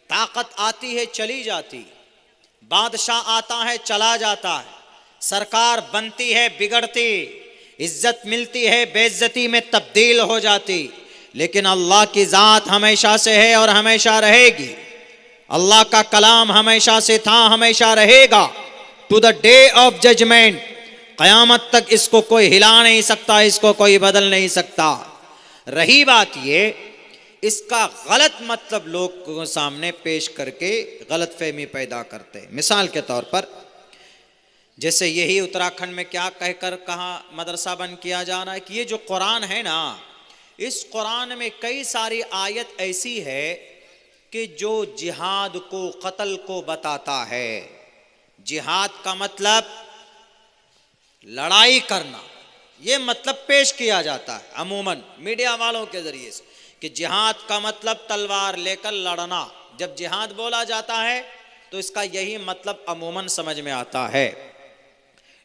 ताकत आती है चली जाती, बादशाह आता है चला जाता है, सरकार बनती है बिगड़ती, इज्जत मिलती है बेइज्जती में तब्दील हो जाती, लेकिन अल्लाह की ज़ात हमेशा से है और हमेशा रहेगी। अल्लाह का कलाम हमेशा से था, हमेशा रहेगा, to the day of judgement. क़यामत तक इसको कोई हिला नहीं सकता, इसको कोई बदल नहीं सकता। रही बात ये, इसका गलत मतलब लोग को सामने पेश करके गलत फहमी पैदा करते हैं। मिसाल के तौर पर, जैसे यही उत्तराखंड में क्या कहकर कहा मदरसा बंद किया जा रहा है कि ये जो कुरान है ना, इस कुरान में कई सारी आयत ऐसी है कि जो जिहाद को, कत्ल को बताता है। जिहाद का मतलब लड़ाई करना, ये मतलब पेश किया जाता है अमूमन मीडिया वालों के जरिए से कि जिहाद का मतलब तलवार लेकर लड़ना। जब जिहाद बोला जाता है तो इसका यही मतलब अमूमन समझ में आता है।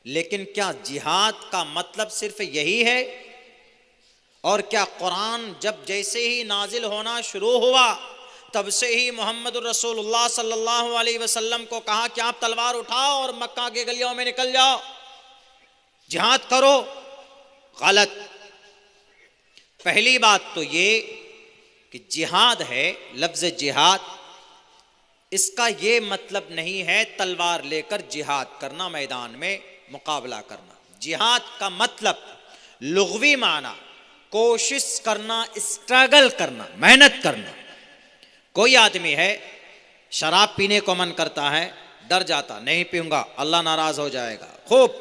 लेकिन क्या जिहाद का मतलब सिर्फ यही है? और क्या कुरान जब जैसे ही नाजिल होना शुरू हुआ तब से ही मोहम्मद रसूलुल्लाह सल्लल्लाहु अलैहि वसल्लम को कहा कि आप तलवार उठाओ और मक्का के गलियों में निकल जाओ, जिहाद करो? गलत। पहली बात तो ये कि जिहाद है, लफ्ज़ जिहाद, इसका ये मतलब नहीं है तलवार लेकर जिहाद करना, मैदान में मुकाबला करना। जिहाद का मतलब लुग़वी माना कोशिश करना, स्ट्रगल करना, मेहनत करना। कोई आदमी है शराब पीने को मन करता है, डर जाता, नहीं पीऊंगा अल्लाह नाराज हो जाएगा, खूब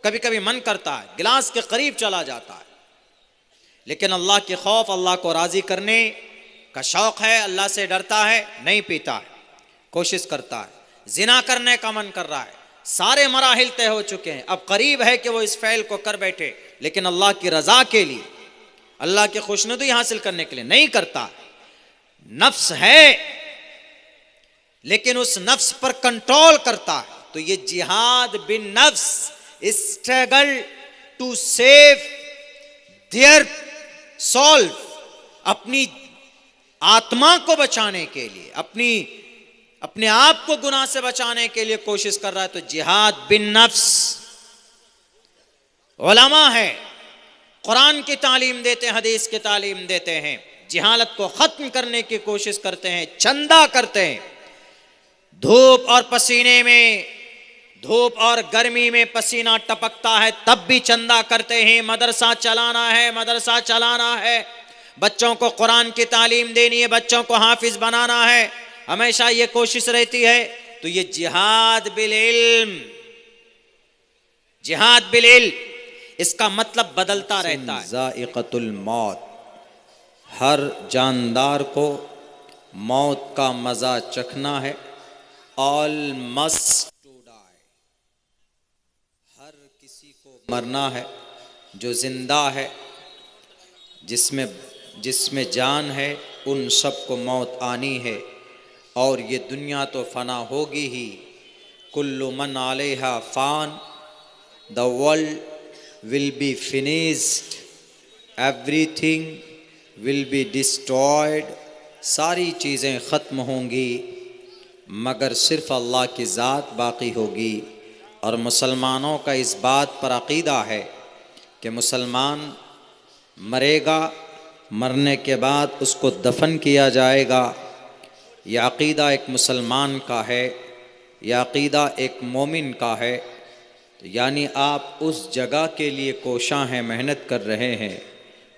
कभी कभी मन करता है, गिलास के करीब चला जाता है, लेकिन अल्लाह के खौफ, अल्लाह को राजी करने का शौक है, अल्लाह से डरता है, नहीं पीता है, कोशिश करता है। जिना करने का मन कर रहा है, सारे मराहिल तय हो चुके हैं, अब करीब है कि वो इस फ़ैल को कर बैठे, लेकिन अल्लाह की रज़ा के लिए, अल्लाह की खुशनुदी हासिल करने के लिए नहीं करता। नफ्स है लेकिन उस नफ्स पर कंट्रोल करता है, तो ये जिहाद बिन नफ्स, struggle to save their soul, अपनी आत्मा को बचाने के लिए, अपने आप को गुनाह से बचाने के लिए कोशिश कर रहा है, तो जिहाद बिन नफ्स। उलमा है, कुरान की तालीम देते हैं, हदीस की तालीम देते हैं, जिहालत को खत्म करने की कोशिश करते हैं, चंदा करते हैं। धूप और पसीने में, धूप और गर्मी में पसीना टपकता है तब भी चंदा करते हैं। मदरसा चलाना है, मदरसा चलाना है, बच्चों को कुरान की तालीम देनी है, बच्चों को हाफिज बनाना है, हमेशा ये कोशिश रहती है। तो ये जिहाद बिल इल्म, जिहाद बिल इल्म, इसका मतलब बदलता रहता है। ज़ाइक़तुल मौत, हर जानदार को मौत का मजा चखना है। ऑल मस्ट टू डाई, हर किसी को मरना है। जो जिंदा है, जिसमें जान है, उन सब को मौत आनी है, और ये दुनिया तो फना होगी ही। कुल्लु मन अलैहा फान, the world will be finished, everything will be destroyed, सारी चीज़ें ख़त्म होंगी मगर सिर्फ़ अल्लाह की ज़ात बाक़ी होगी। और मुसलमानों का इस बात पर अक़ीदा है कि मुसलमान मरेगा, मरने के बाद उसको दफन किया जाएगा। यह अक़ीदा एक मुसलमान का है, यह अक़ीदा एक मोमिन का है। तो यानी आप उस जगह के लिए कोशां हैं, मेहनत कर रहे हैं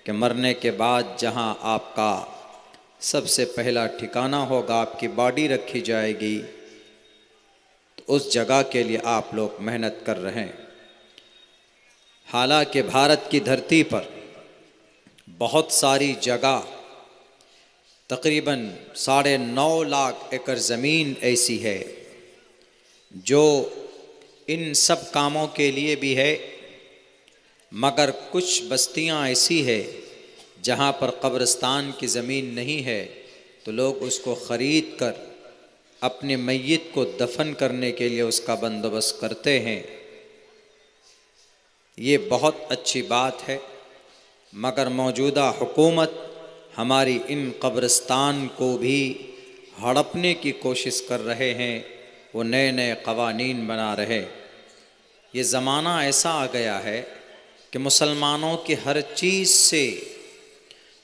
कि मरने के बाद जहां आपका सबसे पहला ठिकाना होगा, आपकी बॉडी रखी जाएगी, तो उस जगह के लिए आप लोग मेहनत कर रहे हैं। हालांकि भारत की धरती पर बहुत सारी जगह, तकरीबन 9.5 लाख एकड़ ज़मीन ऐसी है जो इन सब कामों के लिए भी है, मगर कुछ बस्तियां ऐसी है जहां पर कब्रिस्तान की ज़मीन नहीं है, तो लोग उसको ख़रीद कर अपने मय्यत को दफन करने के लिए उसका बंदोबस्त करते हैं। ये बहुत अच्छी बात है, मगर मौजूदा हुकूमत हमारी इन कब्रिस्तान को भी हड़पने की कोशिश कर रहे हैं, वो नए नए कवानीन बना रहे। ये ज़माना ऐसा आ गया है कि मुसलमानों की हर चीज़ से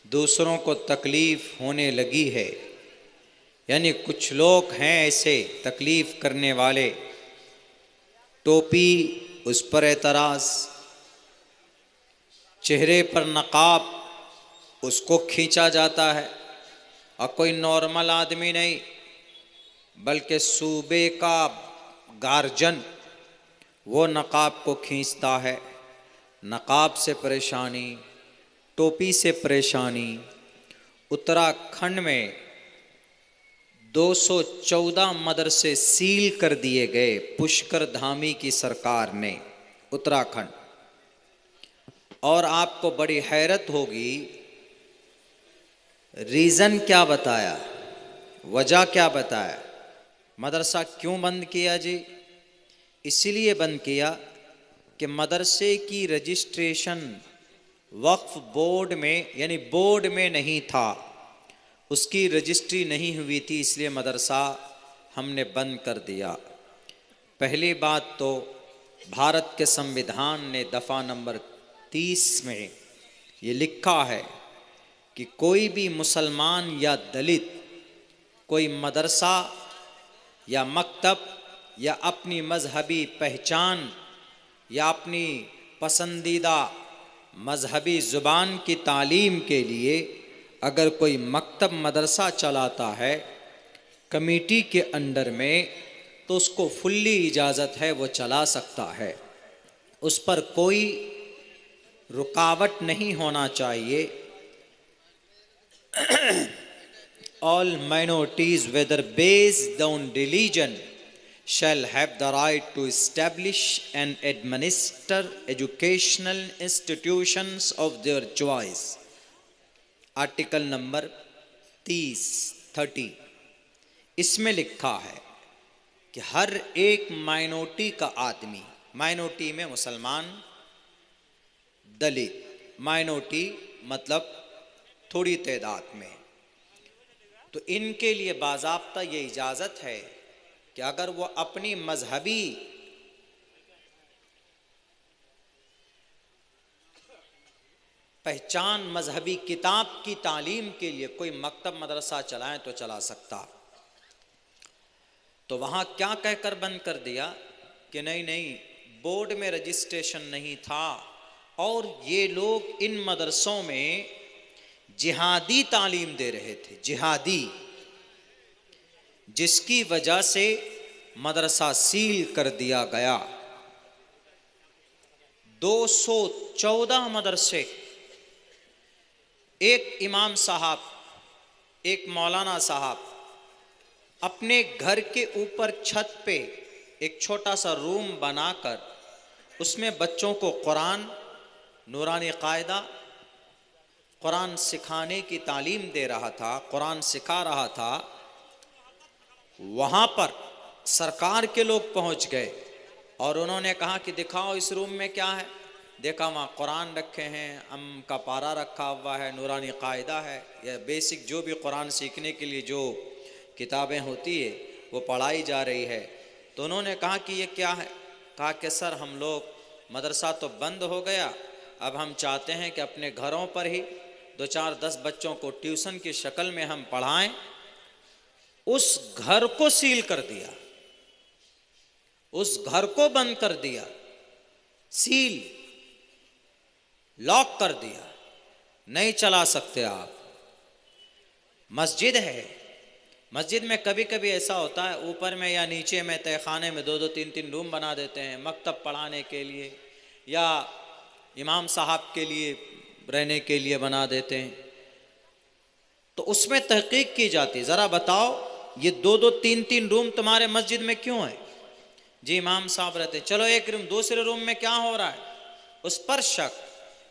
दूसरों को तकलीफ़ होने लगी है। यानी कुछ लोग हैं ऐसे तकलीफ़ करने वाले, टोपी उस पर एतराज़, चेहरे पर नकाब उसको खींचा जाता है, और कोई नॉर्मल आदमी नहीं बल्कि सूबे का गार्जन वो नकाब को खींचता है। नकाब से परेशानी, टोपी से परेशानी। उत्तराखंड में 214 मदरसे सील कर दिए गए पुष्कर धामी की सरकार ने, उत्तराखंड। और आपको बड़ी हैरत होगी, रीज़न क्या बताया, वजह क्या बताया, मदरसा क्यों बंद किया जी? इसीलिए बंद किया कि मदरसे की रजिस्ट्रेशन वक्फ बोर्ड में, यानी बोर्ड में नहीं था, उसकी रजिस्ट्री नहीं हुई थी, इसलिए मदरसा हमने बंद कर दिया। पहली बात तो भारत के संविधान ने दफ़ा नंबर 30 में ये लिखा है कि कोई भी मुसलमान या दलित कोई मदरसा या मकतब या अपनी मजहबी पहचान या अपनी पसंदीदा मजहबी ज़ुबान की तालीम के लिए अगर कोई मकतब मदरसा चलाता है कमेटी के अंडर में, तो उसको फुल्ली इजाज़त है, वो चला सकता है। उस पर कोई रुकावट नहीं होना चाहिए। All minorities, whether based on religion, shall have the right to establish and administer educational institutions of their choice. Article number 30 इसमें लिखा है कि हर एक माइनॉरिटी का आदमी, माइनॉरिटी में मुसलमान, दलित, माइनॉरिटी मतलब थोड़ी तादाद में, तो इनके लिए बाज़ाब्ता ये इजाज़त है कि अगर वो अपनी मजहबी पहचान, मजहबी किताब की तालीम के लिए कोई मकतब मदरसा चलाएं तो चला सकता। तो वहाँ क्या कहकर बंद कर दिया कि नहीं नहीं, बोर्ड में रजिस्ट्रेशन नहीं था, और ये लोग इन मदरसों में जिहादी तालीम दे रहे थे, जिहादी, जिसकी वजह से मदरसा सील कर दिया गया। 214 मदरसे, एक इमाम साहब, एक मौलाना साहब अपने घर के ऊपर छत पे एक छोटा सा रूम बनाकर उसमें बच्चों को कुरान, नूरानी कायदा, कुरान सिखाने की तालीम दे रहा था, कुरान सिखा रहा था। वहाँ पर सरकार के लोग पहुँच गए और उन्होंने कहा कि दिखाओ इस रूम में क्या है। देखा वहाँ कुरान रखे हैं, अम का पारा रखा हुआ है, नूरानी कायदा है, या बेसिक जो भी कुरान सीखने के लिए जो किताबें होती है वो पढ़ाई जा रही है। तो उन्होंने कहा कि ये क्या है? कहा कि सर हम लोग, मदरसा तो बंद हो गया, अब हम चाहते हैं कि अपने घरों पर ही 2-4-10 बच्चों को ट्यूशन की शक्ल में हम पढ़ाएं। उस घर को सील कर दिया, उस घर को बंद कर दिया, सील, लॉक कर दिया, नहीं चला सकते आप। मस्जिद है, मस्जिद में कभी कभी ऐसा होता है ऊपर में या नीचे में तहखाने में 2-2 3-3 रूम बना देते हैं मकतब पढ़ाने के लिए या इमाम साहब के लिए रहने के लिए बना देते हैं। तो उसमें तहकीक की जाती, ज़रा बताओ ये 2-2 3-3 रूम तुम्हारे मस्जिद में क्यों है? जी इमाम साहब रहते हैं, चलो एक रूम, दूसरे रूम में क्या हो रहा है? उस पर शक।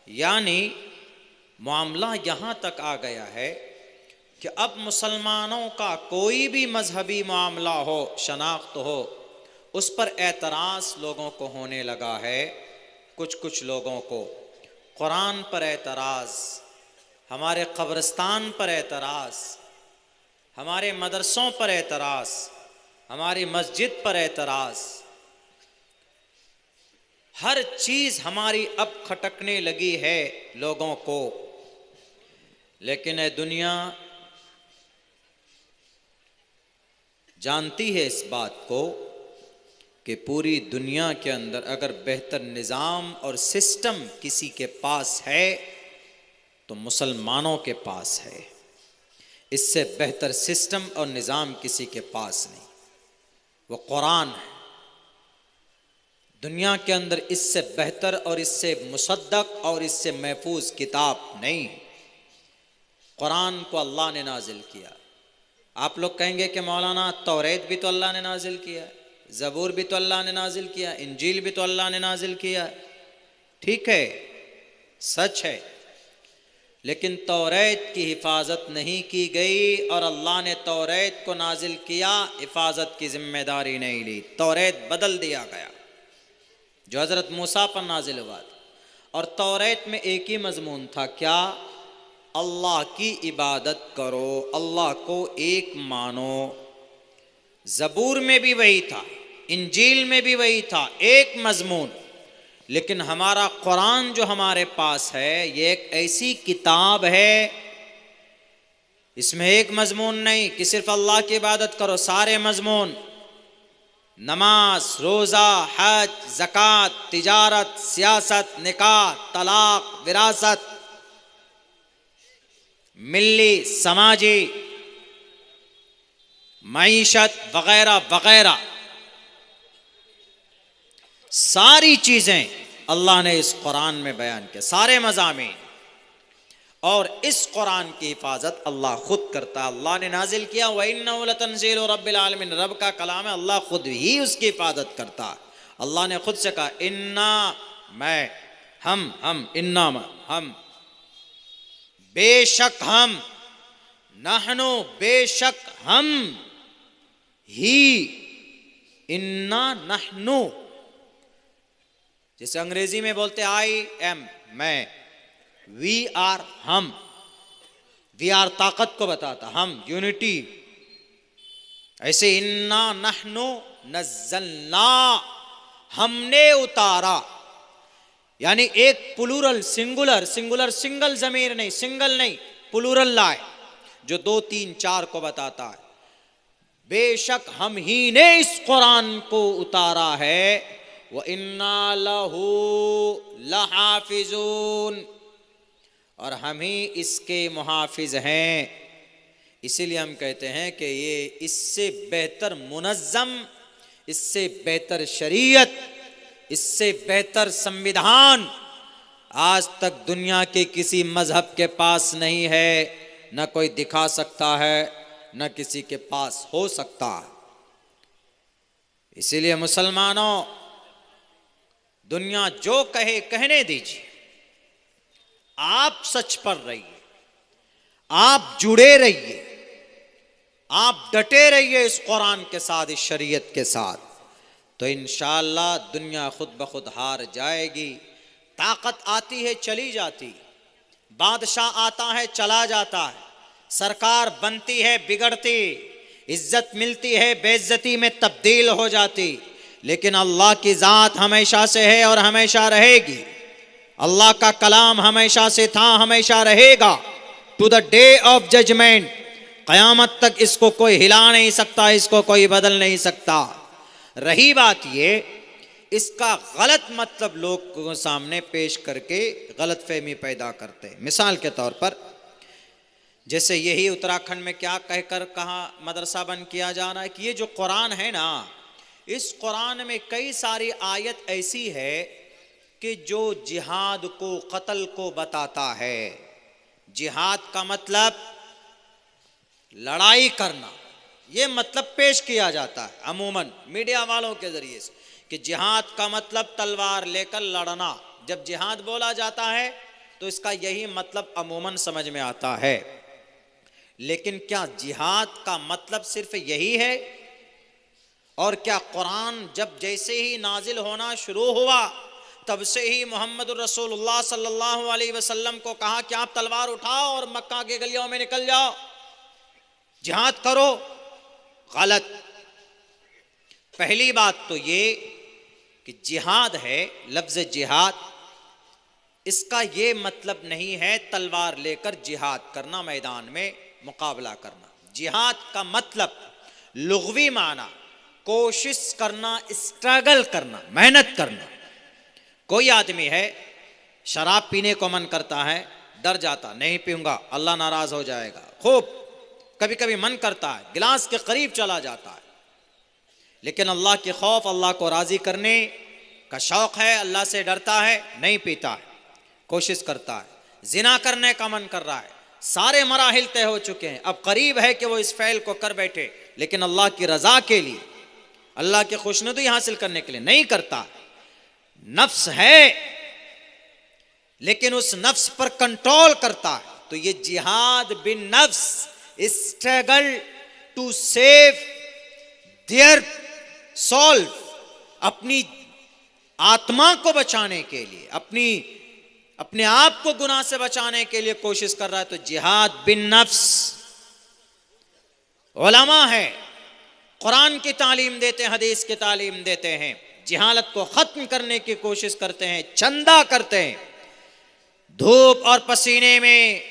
यानी मामला यहाँ तक आ गया है कि अब मुसलमानों का कोई भी मजहबी मामला हो, शनाख्त हो, उस पर एतराज़ लोगों को होने लगा है। कुछ लोगों को कुरान पर एतराज़, हमारे कब्रिस्तान पर एतराज़, हमारे मदरसों पर एतराज़, हमारी मस्जिद पर एतराज़, हर चीज़ हमारी अब खटकने लगी है लोगों को। लेकिन ये दुनिया जानती है इस बात को कि पूरी दुनिया के अंदर अगर बेहतर निज़ाम और सिस्टम किसी के पास है तो मुसलमानों के पास है। इससे बेहतर सिस्टम और निज़ाम किसी के पास नहीं, वो कुरान है। दुनिया के अंदर इससे बेहतर और इससे मुसद्दक और इससे महफूज किताब नहीं। कुरान को अल्लाह ने नाजिल किया। आप लोग कहेंगे कि मौलाना तौरेत भी तो अल्लाह ने नाजिल किया, ज़बूर भी तो अल्लाह ने नाजिल किया, इंजील भी तो अल्लाह ने नाजिल किया। ठीक है, सच है, लेकिन तौरेत की हिफाजत नहीं की गई और अल्लाह ने तौरेत को नाजिल किया, हिफाजत की जिम्मेदारी नहीं ली। तौरेत बदल दिया गया जो हज़रत मूसा पर नाजिल हुआ था, और तौरेत में एक ही मजमून था, क्या? अल्लाह की इबादत करो, अल्लाह को एक मानो। ज़बूर में भी वही था, इंजील में भी वही था, एक मजमून। लेकिन हमारा कुरान जो हमारे पास है, ये एक ऐसी किताब है, इसमें एक मजमून नहीं कि सिर्फ अल्लाह की इबादत करो, सारे मजमून, नमाज, रोज़ा, हज, ज़कात, तिजारत, सियासत, निकाह, तलाक, विरासत, मिल्ली, समाजी, मईशत वगैरह वगैरह, सारी चीज़ें अल्लाह ने इस कुरान में बयान किया, सारे मज़ामीन। और इस कुरान की हिफाजत अल्लाह खुद करता है। अल्लाह ने नाजिल किया, व इन्नहु लतंज़ीलु रब्बिल आलमीन, रब का कलाम है, अल्लाह खुद ही उसकी हिफाजत करता है। अल्लाह ने खुद से कहा, इन्ना, मैं, हम, इन्ना, हम, बेशक हम, नहनु, बेशक हम ही, इन्ना नहनु, जैसे अंग्रेजी में बोलते आई एम, मैं, वी आर, हम, वी आर ताकत को बताता, हम यूनिटी। ऐसे इन्ना नहनु नज़्ज़लना, हमने उतारा, यानी एक प्लूरल, सिंगुलर, सिंगल ज़मीर नहीं, सिंगल नहीं, प्लूरल लाए जो 2, 3, 4 को बताता है। बेशक हम ही ने इस कुरान को उतारा है, व इन्ना लहू लहाफिजून, और हम ही इसके मुहाफिज हैं। इसीलिए हम कहते हैं कि ये इससे बेहतर मुनज़्ज़म, इससे बेहतर शरीयत, इससे बेहतर संविधान आज तक दुनिया के किसी मजहब के पास नहीं है, न कोई दिखा सकता है, न किसी के पास हो सकता। इसीलिए मुसलमानों, दुनिया जो कहे कहने दीजिए, आप सच पर रहिए, आप जुड़े रहिए, आप डटे रहिए इस कुरान के साथ, इस शरीयत के साथ, तो इंशाअल्लाह दुनिया खुद ब खुद हार जाएगी। ताकत आती है चली जाती, बादशाह आता है चला जाता है, सरकार बनती है बिगड़ती, इज्जत मिलती है बेइज्जती में तब्दील हो जाती, लेकिन अल्लाह की ज़ात हमेशा से है और हमेशा रहेगी। अल्लाह का कलाम हमेशा से था, हमेशा रहेगा, to the day of judgement, क़यामत तक इसको कोई हिला नहीं सकता, इसको कोई बदल नहीं सकता। रही बात ये, इसका गलत मतलब लोग को सामने पेश करके गलत फहमी पैदा करते हैं। मिसाल के तौर पर, जैसे यही उत्तराखंड में क्या कहकर कहा मदरसा बंद किया जा रहा है कि ये जो कुरान है ना, इस कुरान में कई सारी आयत ऐसी है कि जो जिहाद को, कत्ल को बताता है। जिहाद का मतलब लड़ाई करना, ये मतलब पेश किया जाता है अमूमन मीडिया वालों के जरिए से कि जिहाद का मतलब तलवार लेकर लड़ना। जब जिहाद बोला जाता है तो इसका यही मतलब अमूमन समझ में आता है। लेकिन क्या जिहाद का मतलब सिर्फ यही है? और क्या कुरान जब जैसे ही नाजिल होना शुरू हुआ तब से ही मोहम्मद रसूलुल्लाह सल्लल्लाहु अलैहि वसल्लम को कहा कि आप तलवार उठाओ और मक्का के गलियों में निकल जाओ? जिहाद करो, गलत। पहली बात तो ये कि जिहाद है, लफ्ज जिहाद, इसका ये मतलब नहीं है तलवार लेकर जिहाद करना, मैदान में मुकाबला करना। जिहाद का मतलब लुग़वी माना कोशिश करना, स्ट्रगल करना, मेहनत करना। कोई आदमी है शराब पीने को मन करता है, डर जाता, नहीं पीऊंगा अल्लाह नाराज हो जाएगा। खूब कभी कभी मन करता है, गिलास के करीब चला जाता है, लेकिन अल्लाह के खौफ, अल्लाह को राजी करने का शौक है, अल्लाह से डरता है, नहीं पीता है, कोशिश करता है। जिना करने का मन कर रहा है, सारे मराहिल तय हो चुके हैं, अब करीब है कि वो इस फ़ैल को कर बैठे, लेकिन अल्लाह की रजा के लिए, अल्लाह की खुशनुदी हासिल करने के लिए नहीं करता। नफ्स है, लेकिन उस नफ्स पर कंट्रोल करता है। तो ये जिहाद बिन नफ्स, struggle to save their soul, अपनी आत्मा को बचाने के लिए, अपने आप को गुनाह से बचाने के लिए कोशिश कर रहा है। तो जिहाद बिन नफ्स। उलमा है, कुरान की तालीम देते हैं, हदीस की तालीम देते हैं, जिहालत को खत्म करने की कोशिश करते हैं, चंदा करते हैं। धूप और पसीने में,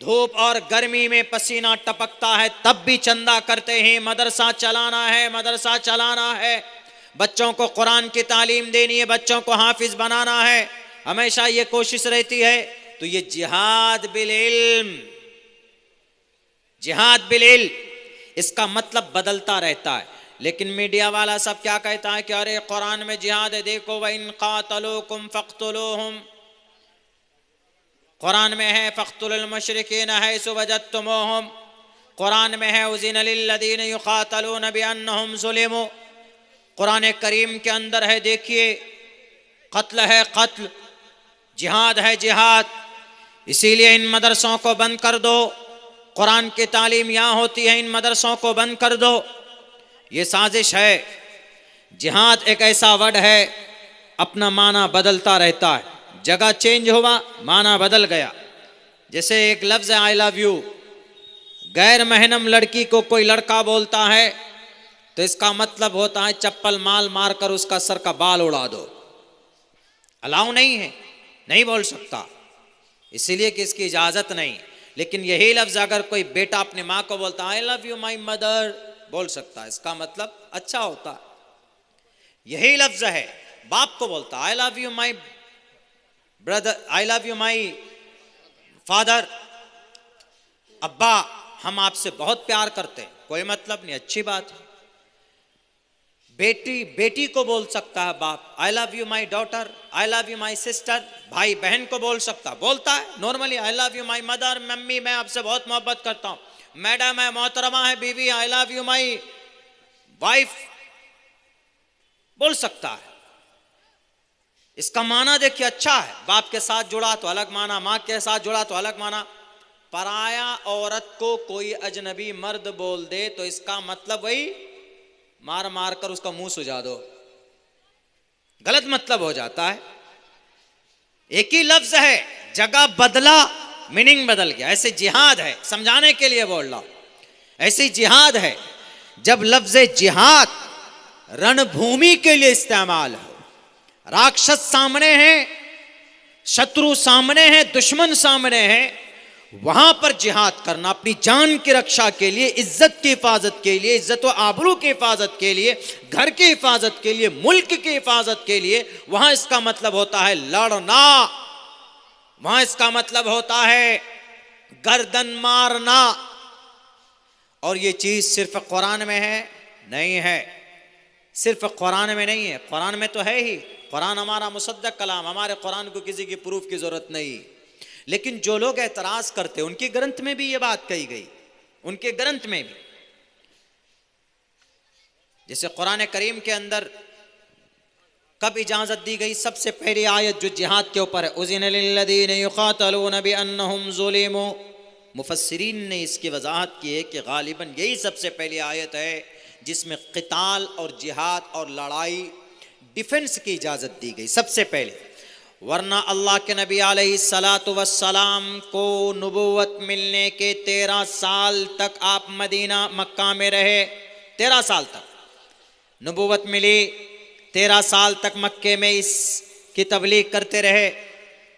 धूप और गर्मी में पसीना टपकता है, तब भी चंदा करते हैं। मदरसा चलाना है, मदरसा चलाना है, बच्चों को कुरान की तालीम देनी है, बच्चों को हाफिज बनाना है, हमेशा ये कोशिश रहती है। तो ये जिहाद बिल इल्म, जिहाद बिल इल्म, इसका मतलब बदलता रहता है। लेकिन मीडिया वाला सब क्या कहता है कि अरे कुरान में जिहाद है, देखो व इन क़ातलूकुम फ़क़्तुलूहुम, कुरान में है फ़क़्तुलुल मुशरिकीन हैसु वजदतुमूहुम, कुरान में है उज़िना लिल्लज़ीना युक़ातलूना बिअन्नहुम ज़ुलिमू, कुरान करीम के अंदर है, देखिए कत्ल है कत्ल, जिहाद है जिहाद। इसीलिए इन मदरसों को बंद कर दो, कुरान की तालीम यहाँ होती है, इन मदरसों को बंद कर दो। ये साजिश है। जिहाद एक ऐसा वर्ड है, अपना माना बदलता रहता है, जगह चेंज हुआ, माना बदल गया। जैसे एक लफ्ज़ आई लव यू, गैर महरम लड़की को कोई लड़का बोलता है तो इसका मतलब होता है चप्पल माल मार कर उसका सर का बाल उड़ा दो। अलाउ नहीं है, नहीं बोल सकता, इसीलिए कि इसकी इजाज़त नहीं। लेकिन यही लफ्ज़ अगर कोई बेटा अपनी माँ को बोलता है I love you my mother, बोल सकता है, इसका मतलब अच्छा होता है। यही लफ्ज़ है बाप को बोलता I love you my brother, I love you my father, अब्बा हम आपसे बहुत प्यार करते हैं, कोई मतलब नहीं, अच्छी बात है। बेटी को बोल सकता है बाप I love you my daughter, I love you my sister, भाई बहन को बोल सकता, बोलता है normally I love you my mother, mummy मैं आपसे बहुत मोहब्बत करता हूँ, मैडम है, मोहतरमा है, बीवी, I love you my wife, बोल सकता है। इसका माना देखिए अच्छा है, बाप के साथ जुड़ा तो अलग माना, माँ के साथ जुड़ा तो अलग माना। पराया औरत को कोई अजनबी मर्द बोल दे तो इसका मतलब वही मार मार कर उसका मुंह सुझा दो, गलत मतलब हो जाता है। एक ही लफ्ज है, जगह बदला, मीनिंग बदल गया। ऐसे जिहाद है, समझाने के लिए बोल रहा हूं, ऐसी जिहाद है जब लफ्ज जिहाद रणभूमि के लिए इस्तेमाल हो, राक्षस सामने हैं, शत्रु सामने हैं, दुश्मन सामने हैं, वहां पर जिहाद करना, अपनी जान की रक्षा के लिए, इज्जत की हिफाजत के लिए, इज्जत व आबरू की हिफाजत के लिए, घर की हिफाजत के लिए, मुल्क की हिफाजत के लिए, वहां इसका मतलब होता है लड़ना, वहां इसका मतलब होता है गर्दन मारना। और ये चीज सिर्फ कुरान में है? नहीं है, सिर्फ कुरान में नहीं है, कुरान में तो है ही, कुरान हमारा मुसद्दक कलाम, हमारे कुरान को किसी की प्रूफ की जरूरत नहीं। लेकिन जो लोग एतराज करते, उनके ग्रंथ में भी ये बात कही गई, उनके ग्रंथ में भी, जैसे कुरान करीम के अंदर कब इजाजत दी गई? सबसे पहली आयत जो जिहाद के ऊपर है, उज़िन लिल्लज़ीना युक़ातलूना बिअन्नहुम ज़ुलिमू, मुफस्सिरीन ने इसकी वजाहत की है कि गालिबन यही सबसे पहली आयत है जिसमें क़िताल और जिहाद और लड़ाई, डिफेंस की इजाज़त दी गई सबसे पहले। वरना अल्लाह के नबी अलैहिस्सलातु वस्सलाम को नबूवत मिलने के 13 साल तक आप मदीना मक्का में रहे। 13 साल तक नबूवत मिली, 13 साल तक मक्के में इसकी तबलीग करते रहे।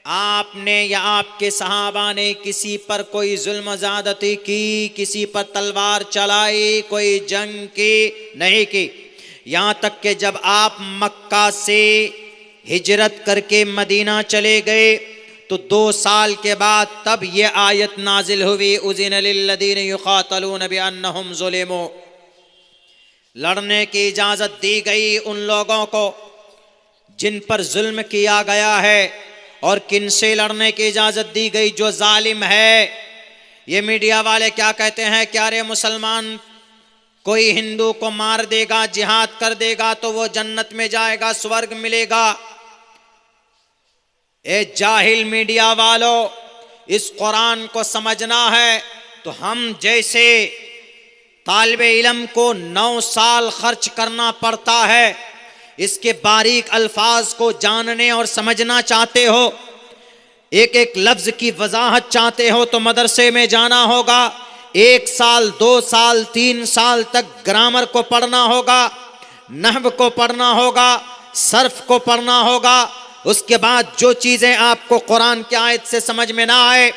आपने या आपके सहाबा ने किसी पर कोई जुल्म ज़्यादती की, किसी पर तलवार चलाई, कोई जंग की नहीं की। यहाँ तक कि जब आप मक्का से हिजरत करके मदीना चले गए तो 2 साल के बाद तब ये आयत नाजिल हुई, उज़िन लिल्लज़ीन युक़ातलून बिअन्नहुम ज़ुलिमू। लड़ने की इजाज़त दी गई उन लोगों को जिन पर जुल्म किया गया है। और किन से लड़ने की इजाज़त दी गई? जो जालिम है। ये मीडिया वाले क्या कहते हैं कि अरे मुसलमान कोई हिंदू को मार देगा, जिहाद कर देगा तो वो जन्नत में जाएगा, स्वर्ग मिलेगा। ए जाहिल मीडिया वालों, इस कुरान को समझना है तो हम जैसे तालिबे इल्म को 9 साल खर्च करना पड़ता है, इसके बारीक अल्फाज को जानने और समझना चाहते हो, एक एक लफ्ज की वजाहत चाहते हो तो मदरसे में जाना होगा। 1 साल 2 साल 3 साल तक ग्रामर को पढ़ना होगा, नहव को पढ़ना होगा, सर्फ को पढ़ना होगा। उसके बाद जो चीज़ें आपको कुरान की आयत से समझ में ना आए,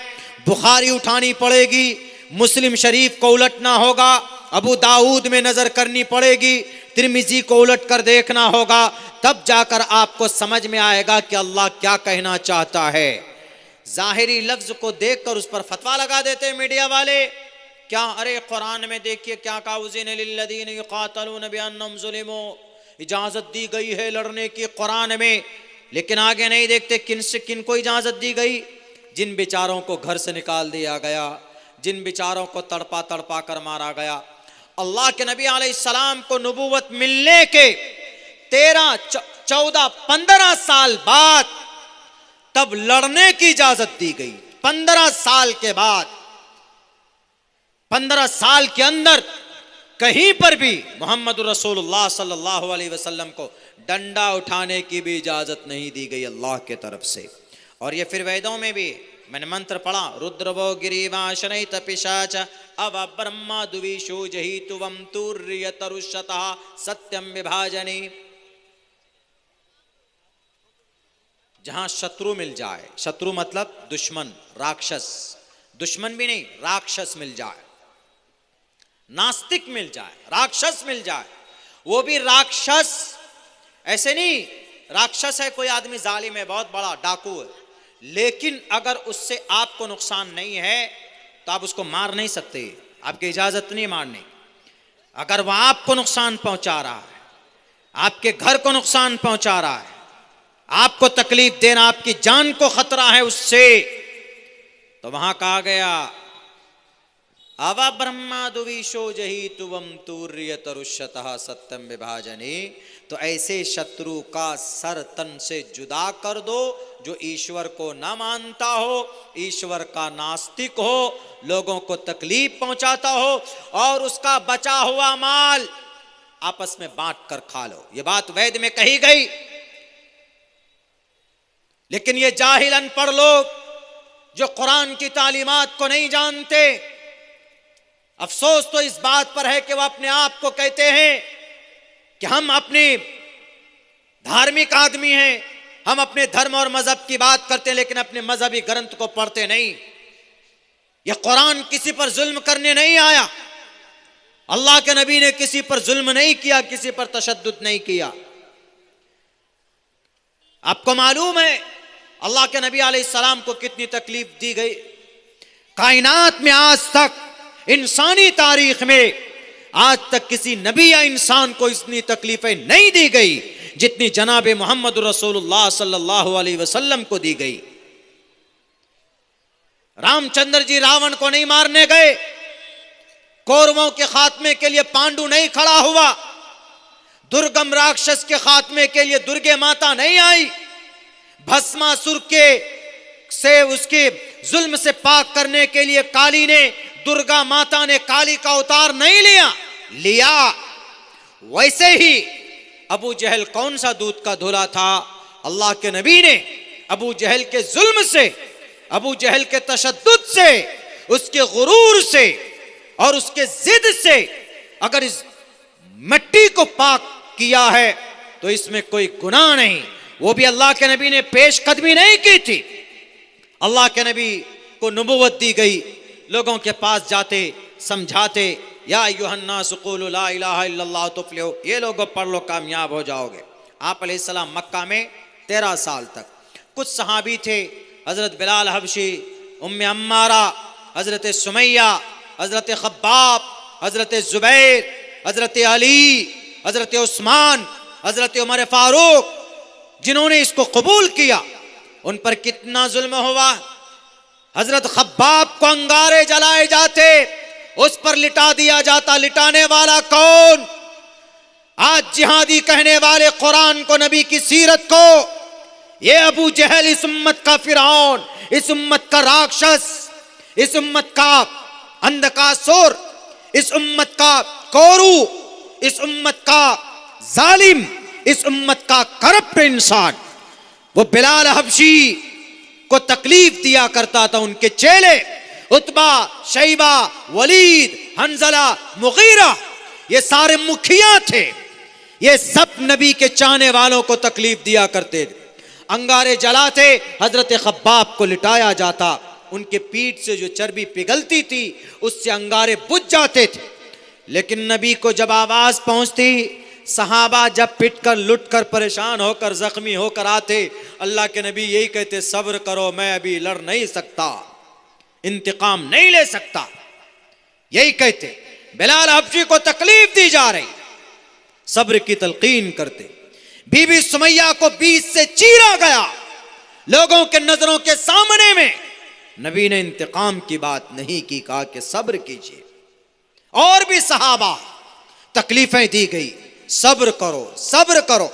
बुखारी उठानी पड़ेगी, मुस्लिम शरीफ को उलटना होगा, अबू दाऊद में नज़र करनी पड़ेगी, तिरमिजी को उलट कर देखना होगा, तब जाकर आपको समझ में आएगा कि अल्लाह क्या कहना चाहता है। ज़ाहिरी लफ्ज़ को देखकर उस पर फतवा लगा देते हैं मीडिया वाले। क्या अरे कुरान में देखिए क्या कहा, उज़िन लिल्लज़ीन युक़ातलून बिअन्नहुम ज़ुलिमू, इजाज़त दी गई है लड़ने की कुरान में। लेकिन आगे नहीं देखते किन को इजाज़त दी गई? जिन बेचारों को घर से निकाल दिया गया, जिन बेचारों को तड़पा तड़पा कर मारा गया। अल्लाह के नबी अलैहिस्सलाम को नबूवत मिलने के 13, 14, 15 साल बाद तब लड़ने की इजाज़त दी गई। 15 साल के बाद, 15 साल के अंदर कहीं पर भी मोहम्मद रसूलुल्लाह सल्लल्लाहु अलैहि वसल्लम को डंडा उठाने की भी इजाज़त नहीं दी गई अल्लाह के तरफ से। और ये फिर वेदों में भी मैंने मंत्र पढ़ा, रुद्रवो गिरिवाशनैत पिशाच अव ब्रह्मा दुविशो जहितुवम तुर्यतरुषतः सत्यम विभाजनी। जहां शत्रु मिल जाए, शत्रु मतलब दुश्मन, राक्षस, दुश्मन भी नहीं, राक्षस मिल जाए, नास्तिक मिल जाए, राक्षस मिल जाए, वो भी राक्षस ऐसे नहीं राक्षस है कोई आदमी जालिम है, बहुत बड़ा डाकू है, लेकिन अगर उससे आपको नुकसान नहीं है तो आप उसको मार नहीं सकते, आपकी इजाजत नहीं मारने। अगर वह आपको नुकसान पहुंचा रहा है, आपके घर को नुकसान पहुंचा रहा है, आपको तकलीफ देना, आपकी जान को खतरा है उससे, तो वहां कहा गया अव ब्रह्मा दुविशो जही तुवम तूर्य तरुषतः सत्यम विभाजनी। तो ऐसे शत्रु का सर तन से जुदा कर दो जो ईश्वर को न मानता हो, ईश्वर का नास्तिक हो, लोगों को तकलीफ पहुंचाता हो, और उसका बचा हुआ माल आपस में बांट कर खा लो। ये बात वेद में कही गई। लेकिन ये जाहिल अनपढ़ लोग जो कुरान की तालीमात को नहीं जानते, अफसोस तो इस बात पर है कि वह अपने आप को कहते हैं कि हम अपने धार्मिक आदमी हैं, हम अपने धर्म और मजहब की बात करते हैं, लेकिन अपने मजहबी ग्रंथ को पढ़ते नहीं। यह कुरान किसी पर जुल्म करने नहीं आया, अल्लाह के नबी ने किसी पर जुल्म नहीं किया, किसी पर तशद्दुद नहीं किया। आपको मालूम है अल्लाह के नबी अलैहिस्सलाम को कितनी तकलीफ दी गई। कायनात में आज तक, इंसानी तारीख में आज तक किसी नबी या इंसान को इतनी तकलीफें नहीं दी गई जितनी जनाब मोहम्मद रसूलुल्लाह सल्लल्लाहु अलैहि वसल्लम को दी गई। रामचंद्र जी रावण को नहीं मारने गए, कौरवों के खात्मे के लिए पांडु नहीं खड़ा हुआ, दुर्गम राक्षस के खात्मे के लिए दुर्गे माता नहीं आई, भस्मासुर के से उसके जुल्म से पाक करने के लिए काली ने, दुर्गा माता ने काली का अवतार नहीं लिया। वैसे ही अबू जहल कौन सा दूध का धुला था, अल्लाह के नबी ने अबू जहल के जुल्म से, अबू जहल के तशद्दुद से, उसके गुरूर से और उसके जिद से अगर इस मिट्टी को पाक किया है तो इसमें कोई गुनाह नहीं। वो भी अल्लाह के नबी ने पेशकदमी नहीं की थी। अल्लाह के नबी को नबूवत दी गई, लोगों के पास जाते समझाते, या अय्युहन्नास क़ूलू ला इलाहा इल्लल्लाह तुफ़्लिहू, ये लोगों पढ़ लो कामयाब हो जाओगे। आप अलैहिस्सलाम मक्का में 13 साल तक, कुछ सहाबी थे, हज़रत बिलाल हबशी, उम्मे अम्मारा, हज़रत सुमैया, हज़रत खब्बाब, हज़रत ज़ुबैर, हज़रत अली, हज़रत उस्मान, हज़रत उमर फारूक, जिन्होंने इसको कबूल किया, उन पर कितना जुल्म हुआ। हज़रत खब्बाब को अंगारे जलाए जाते, उस पर लिटा दिया जाता। लिटाने वाला कौन? आज जिहादी कहने वाले कुरान को, नबी की सीरत को। ये अबू जहल इस उम्मत का फिरौन, इस उम्मत का राक्षस, इस उम्मत का अंधकासुर, इस उम्मत का कोरू, इस उम्मत का जालिम, इस उम्मत का करप्ट इंसान। वो बिलाल हबशी को तकलीफ दिया करता था। उनके चेले उतबा, शैबा, वलीद, हंजला, मुगीरा, ये सारे मुखिया थे। ये सब नबी के चाहने वालों को तकलीफ दिया करते थे। अंगारे जलाते, हजरत खब्बाब को लिटाया जाता, उनके पीठ से जो चर्बी पिघलती थी उससे अंगारे बुझ जाते थे। लेकिन नबी को जब आवाज पहुंचती, सहाबा जब पिट कर लुट कर परेशान होकर जख्मी होकर आते, अल्लाह के नबी यही कहते, सब्र करो, मैं अभी लड़ नहीं सकता, इंतकाम नहीं ले सकता। यही कहते। बिलाल हबशी को तकलीफ दी जा रही, सब्र की तलकीन करते। बीबी सुमैया को बीच से चीरा गया, लोगों के नजरों के सामने में। नबी ने इंतकाम की बात नहीं की, कहा कि सब्र कीजिए। और भी सहाबा तकलीफें दी गई, सब्र करो, सब्र करो।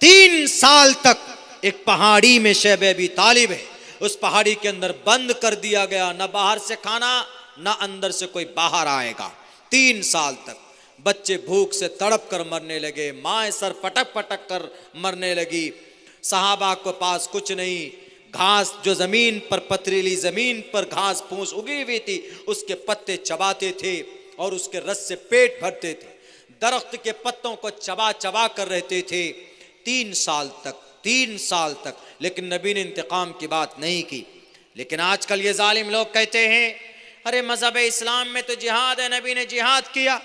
3 साल तक एक पहाड़ी में शैब अबी तालिब है, उस पहाड़ी के अंदर बंद कर दिया गया, ना बाहर से खाना, ना अंदर से कोई बाहर आएगा। 3 साल तक बच्चे भूख से तड़प कर मरने लगे, माएँ सर पटक पटक कर मरने लगी। सहाबा के पास कुछ नहीं, घास जो जमीन पर, पथरीली जमीन पर घास फूस उगी हुई थी, उसके पत्ते चबाते थे और उसके रस से पेट भरते थे। दरख्त के पत्तों को चबा चबा कर रहते थे 3 साल तक, 3 साल तक। लेकिन नबी ने इंतकाम की बात नहीं की। लेकिन आजकल ये जालिम लोग कहते हैं, अरे मजहब इस्लाम में तो जिहाद है, नबी ने जिहाद किया।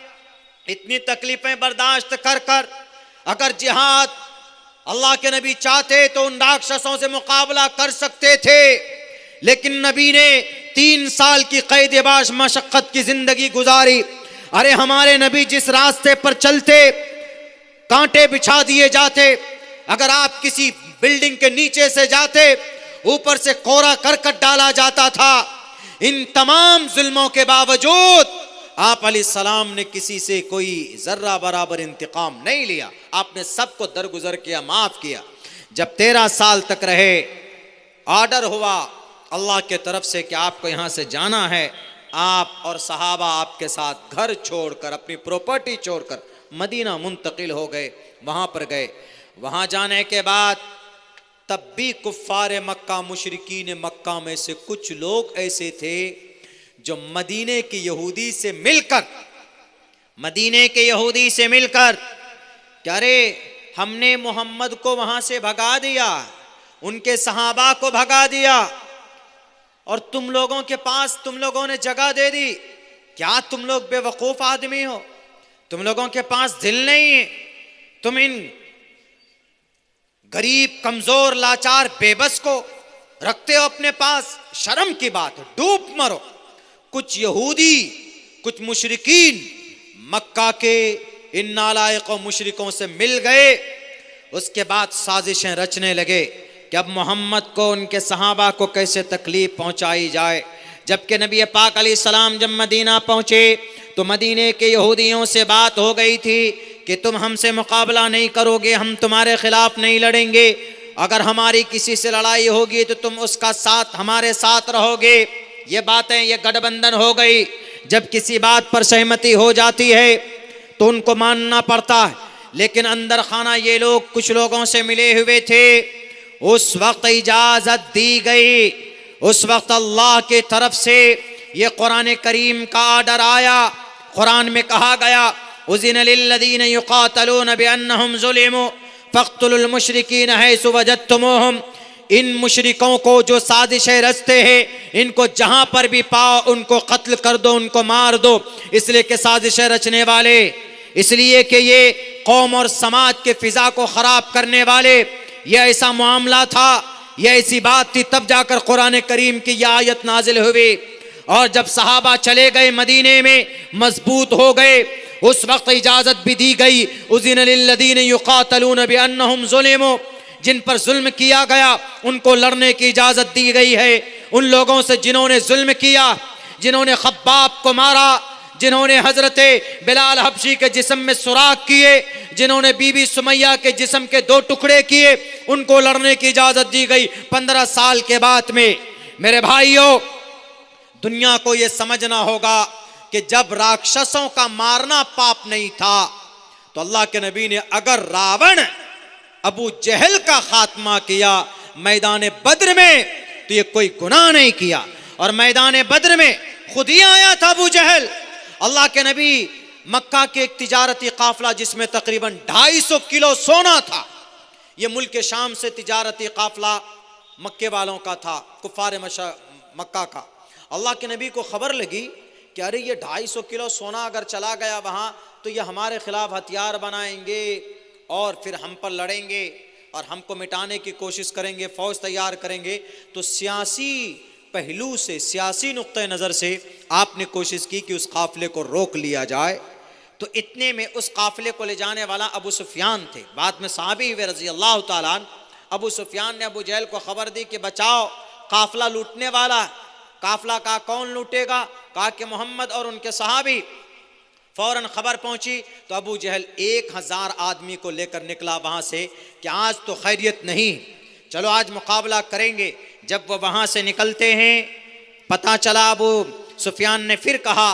इतनी तकलीफें बर्दाश्त कर कर अगर जिहाद अल्लाह के नबी चाहते तो उन राक्षसों से मुकाबला कर सकते थे। लेकिन नबी ने 3 साल की कैद-ए-बाश मशक्कत की जिंदगी गुजारी। अरे हमारे नबी जिस रास्ते पर चलते, कांटे बिछा दिए जाते। अगर आप किसी बिल्डिंग के नीचे से जाते, ऊपर से कोरा करकट डाला जाता था। इन तमाम जुल्मों के बावजूद आप अलैहिस्सलाम ने किसी से कोई जर्रा बराबर इंतकाम नहीं लिया। आपने सबको दरगुजर किया, माफ किया। जब 13 साल तक रहे, ऑर्डर हुआ अल्लाह के तरफ से कि आपको यहां से जाना है। आप और सहाबा आपके साथ घर छोड़कर, अपनी प्रॉपर्टी छोड़कर मदीना मुंतकिल हो गए, वहां पर गए। वहां जाने के बाद तब भी कुफ्फार मक्का, मुशरिकीन मक्का में से कुछ लोग ऐसे थे जो मदीने के यहूदी से मिलकर, मदीने के यहूदी से मिलकर, क्या रे हमने मोहम्मद को वहां से भगा दिया, उनके सहाबा को भगा दिया और तुम लोगों के पास तुम लोगों ने जगह दे दी। क्या तुम लोग बेवकूफ आदमी हो? तुम लोगों के पास दिल नहीं है? तुम इन गरीब, कमजोर, लाचार, बेबस को रखते हो अपने पास? शर्म की बात है, डूब मरो। कुछ यहूदी, कुछ मुशरिकीन मक्का के इन नालायक और मुशरिकों से मिल गए। उसके बाद साजिशें रचने लगे कि अब मोहम्मद को, उनके सहाबा को कैसे तकलीफ पहुंचाई जाए। जबकि नबी पाक अलैहिस्सलाम जब मदीना पहुंचे तो मदीने के यहूदियों से बात हो गई थी कि तुम हमसे मुकाबला नहीं करोगे, हम तुम्हारे खिलाफ नहीं लड़ेंगे। अगर हमारी किसी से लड़ाई होगी तो तुम उसका साथ, हमारे साथ रहोगे। ये बातें, ये गठबंधन हो गई। जब किसी बात पर सहमति हो जाती है तो उनको मानना पड़ता है। लेकिन अंदर खाना ये लोग कुछ लोगों से मिले हुए थे, उस वक्त इजाजत दी गई, उस वक्त अल्लाह की तरफ से ये कुरान करीम का आर्डर आया। कुरान में कहा गया उज़िन लिल्लज़ीना युक़ातलून बिअन्नहुम ज़ुलिमू फ़क़्तुलुल मुशरिकीन हैसु वजदतुमूहुम। इन मुशरिकों को जो साजिशें रचते हैं, इनको जहां पर भी पाओ उनको कत्ल कर दो, उनको मार दो। इसलिए कि साजिशें रचने वाले, इसलिए कि ये कौम और समाज के फिजा को खराब करने वाले, यह ऐसा मामला था, यह ऐसी बात थी। तब जाकर कुरान करीम की यह आयत नाजिल हुई। और जब सहाबा चले गए मदीने में, मजबूत हो गए, उस वक्त इजाजत भी दी गई। उज़िन लिल्लज़ीना युक़ातलून बिअन्नहुम ज़ुलिमू, जिन पर जुल्म किया गया उनको लड़ने की इजाजत दी गई है। उन लोगों से जिन्होंने जुल्म किया, जिन्होंने खब्बाब को मारा, जिन्होंने हजरत बिलाल हबशी के जिस्म में सुराख किए, जिन्होंने बीबी सुमैया के जिस्म के 2 टुकड़े किए, उनको लड़ने की इजाजत दी गई 15 साल के बाद में। मेरे भाइयों, दुनिया को यह समझना होगा कि जब राक्षसों का मारना पाप नहीं था, तो अल्लाह के नबी ने अगर रावण अबू जहल का खात्मा किया मैदान बद्र में, तो ये कोई गुनाह नहीं किया। और मैदान बद्र में खुद ही आया था अबू जहल। अल्लाह के नबी मक्का के एक तिजारती काफिला जिसमें तकरीबन 250 किलो सोना था, ये मुल्क शाम से तिजारती काफिला मक्के वालों का था, कुफार मक्का का। अल्लाह के नबी को खबर लगी कि अरे ये 250 किलो सोना अगर चला गया वहाँ, तो ये हमारे खिलाफ हथियार बनाएंगे और फिर हम पर लड़ेंगे और हमको मिटाने की कोशिश करेंगे, फौज तैयार करेंगे। तो सियासी पहलू से, सियासी नुक्ते नज़र से आपने कोशिश की कि उस काफिले को रोक लिया जाए। तो इतने में उस काफिले को ले जाने वाला अबू सुफियान थे, बाद में सहाबी हुए रज़ी अल्लाह ताला अन्हु। अबू सुफियान ने अबू जहल को खबर दी कि बचाओ, काफिला लूटने वाला। काफिला का कौन लूटेगा? कहा कि मोहम्मद और उनके सहाबी। फौरन खबर पहुंची तो अबू जहल 1000 आदमी को लेकर निकला वहां से कि आज तो खैरियत नहीं, चलो आज मुकाबला करेंगे। जब वो वहां से निकलते हैं, पता चला अबू सुफियान ने फिर कहा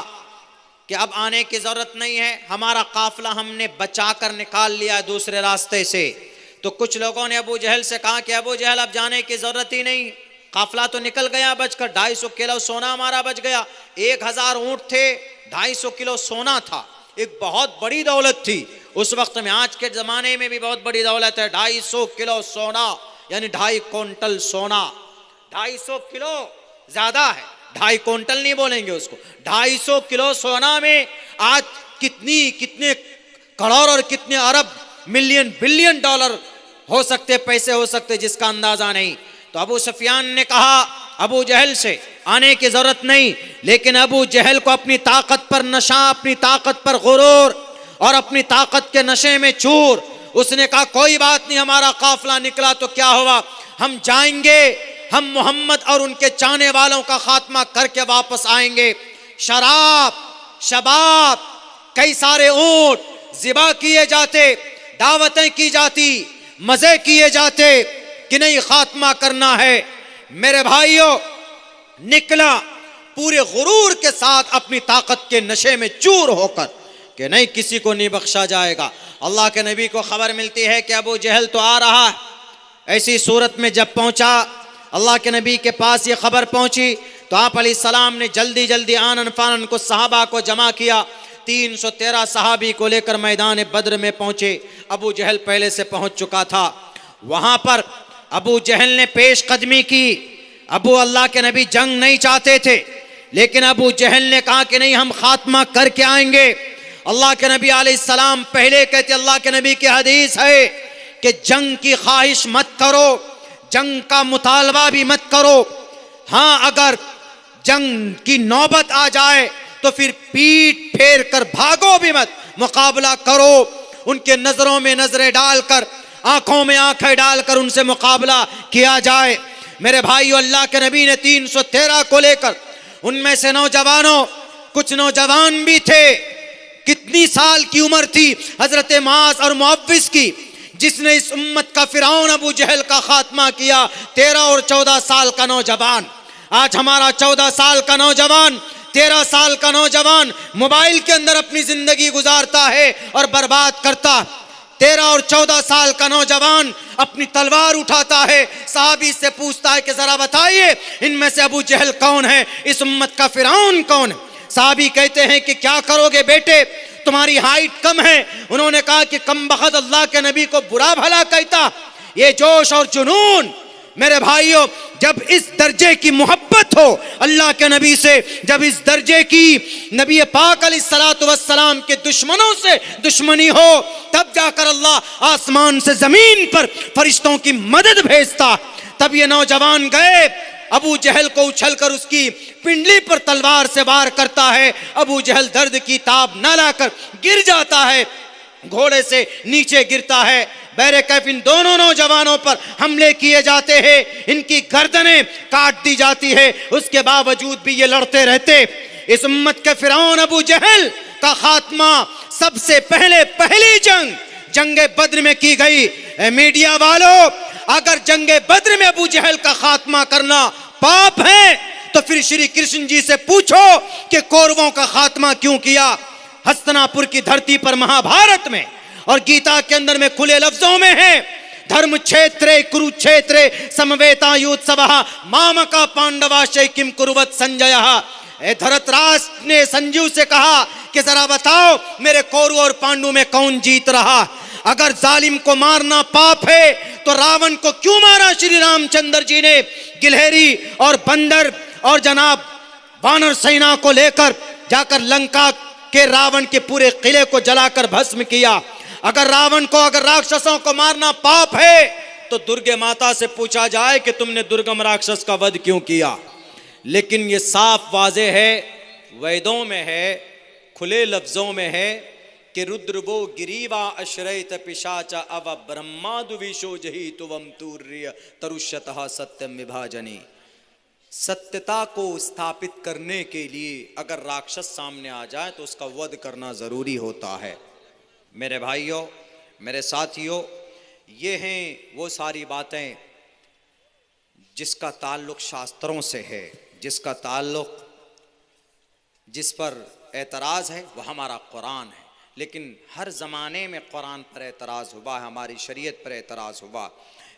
कि अब आने की जरूरत नहीं है, हमारा काफिला हमने बचाकर निकाल लिया है दूसरे रास्ते से। तो कुछ लोगों ने अबू जहल से कहा कि अबू जहल अब जाने की जरूरत ही नहीं, काफिला तो निकल गया बचकर, 250 किलो सोना हमारा बच गया। 1000 ऊंट थे, 250 किलो सोना था, एक बहुत बड़ी दौलत थी उस वक्त में। आज के ज़माने में भी बहुत बड़ी दौलत है। 250 किलो सोना यानी 2.5 क्विंटल सोना। 250 किलो ज़्यादा है, 2.5 क्विंटल नहीं बोलेंगे उसको। 250 किलो सोना में आज कितने करोड़ और कितने अरब मिलियन बिलियन डॉलर हो सकते, पैसे हो सकते, जिसका अंदाज़ा नहीं। तो अबू सुफियान ने कहा अबू जहल से आने की जरूरत नहीं, लेकिन अबू जहल को अपनी ताकत पर नशा, अपनी ताकत पर गुरूर और अपनी ताकत के नशे में चूर। उसने कहा कोई बात नहीं, हमारा काफिला निकला तो क्या हुआ, हम जाएंगे, हम मोहम्मद और उनके चाहने वालों का खात्मा करके वापस आएंगे। शराब, शबाब, कई सारे ऊंट ज़िबा किए जाते, दावतें की जाती, मजे किए जाते कि नहीं खात्मा करना है। मेरे भाइयों, निकला पूरे गुरूर के साथ अपनी ताकत के नशे में चूर होकर कि नहीं किसी को नहीं बख्शा जाएगा। अल्लाह के नबी को खबर मिलती है कि अबू जहल तो आ रहा है। ऐसी सूरत में जब पहुंचा, अल्लाह के नबी के पास ये खबर पहुंची तो आप अलैहिस्सलाम ने जल्दी जल्दी आनन फानन को सहाबा को जमा किया। 313 सहाबी को लेकर मैदान बद्र में पहुंचे। अबू जहल पहले से पहुंच चुका था। वहां पर अबू जहल ने पेश कदमी की। अल्लाह के नबी जंग नहीं चाहते थे, लेकिन अबू जहल ने कहा कि नहीं, हम खात्मा करके आएंगे। अल्लाह के नबी अलैहिस्सलाम पहले कहते, अल्लाह के नबी की हदीस है कि जंग की ख्वाहिश मत करो, जंग का मुतालबा भी मत करो। हाँ, अगर जंग की नौबत आ जाए तो फिर पीठ फेर कर भागो भी मत, मुकाबला करो। उनके नजरों में नजरें डालकर, आंखों में आंखें डालकर उनसे मुकाबला किया जाए। मेरे भाइयों, अल्लाह के नबी ने 313 को लेकर, उनमें से नौजवानों, कुछ नौजवान भी थे। कितनी साल की उम्र थी हजरत मास और मुअव्विस की, जिसने इस उम्मत का फिरौन अबू जहल का खात्मा किया। 13 और 14 साल का नौजवान। आज हमारा 14 साल का नौजवान, 13 साल का नौजवान मोबाइल के अंदर अपनी जिंदगी गुजारता है और बर्बाद करता। 13 और 14 साल का नौजवान अपनी तलवार उठाता है, साहबी से पूछता है कि जरा बताइए इनमें से अबू जहल कौन है, इस उम्मत का फिरौन कौन है। साहबी कहते हैं कि क्या करोगे बेटे, तुम्हारी हाइट कम है। उन्होंने कहा कि कम बखत अल्लाह के नबी को बुरा भला कहता। ये जोश और जुनून मेरे भाइयों, जब इस दर्जे की मोहब्बत हो अल्लाह के नबी से, जब इस दर्जे की नबी पाक अलैहिस्सलातु वस्सलाम के दुश्मनों से दुश्मनी हो, तब जाकर अल्लाह आसमान से जमीन पर फरिश्तों की मदद भेजता। तब ये नौजवान गए, अबू जहल को उछलकर उसकी पिंडली पर तलवार से वार करता है। अबू जहल दर्द की ताब न लाकर गिर जाता है, घोड़े से नीचे गिरता है। बैरकैफ इन दोनों नौजवानों पर हमले किए जाते हैं, इनकी गर्दनें काट दी जाती है। उसके बावजूद भी ये लड़ते रहते। इस उम्मत के फिरौन अबू जहल का खात्मा सबसे पहली जंगे बद्र में की गई। मीडिया वालों, अगर जंगे बद्र में अबू जहल का खात्मा करना पाप है तो फिर श्री कृष्ण जी से पूछो कि कौरवों का खात्मा क्यों किया। हस्तिनापुर की धरती पर महाभारत में और गीता के अंदर में खुले लफ्जों में है, धर्म क्षेत्रे कुरुक्षेत्रे समवेतायुत्सवः मामका पांडवाश्चै किम कुर्वत संजयः। धृतराष्ट्र ने संजू से कहा कि जरा बताओ मेरे कौरव और पांडु में कौन जीत रहा। अगर जालिम को मारना पाप है तो रावण को क्यों मारा श्री रामचंद्र जी ने। गिलहरी और बंदर और जनाब वानर सेना को लेकर जाकर लंका के रावण के पूरे किले को जलाकर भस्म किया। अगर रावण को, अगर राक्षसों को मारना पाप है तो दुर्गे माता से पूछा जाए कि तुमने दुर्गम राक्षस का वध क्यों किया। लेकिन ये साफ वाजे है, वेदों में है, खुले लफ्जों में है कि रुद्रवो गिरीवा अश्रयत पिशाच अव ब्रह्मादुविशो जही तुवम तूर्य तरुष्यतः सत्यम विभाजनी। सत्यता को स्थापित करने के लिए अगर राक्षस सामने आ जाए तो उसका वध करना जरूरी होता है। मेरे भाइयों, मेरे साथियों, ये हैं वो सारी बातें जिसका ताल्लुक शास्त्रों से है, जिसका ताल्लुक, जिस पर एतराज़ है वह हमारा कुरान है। लेकिन हर ज़माने में कुरान पर एतराज़ हुआ है, हमारी शरीयत पर एतराज़ हुआ।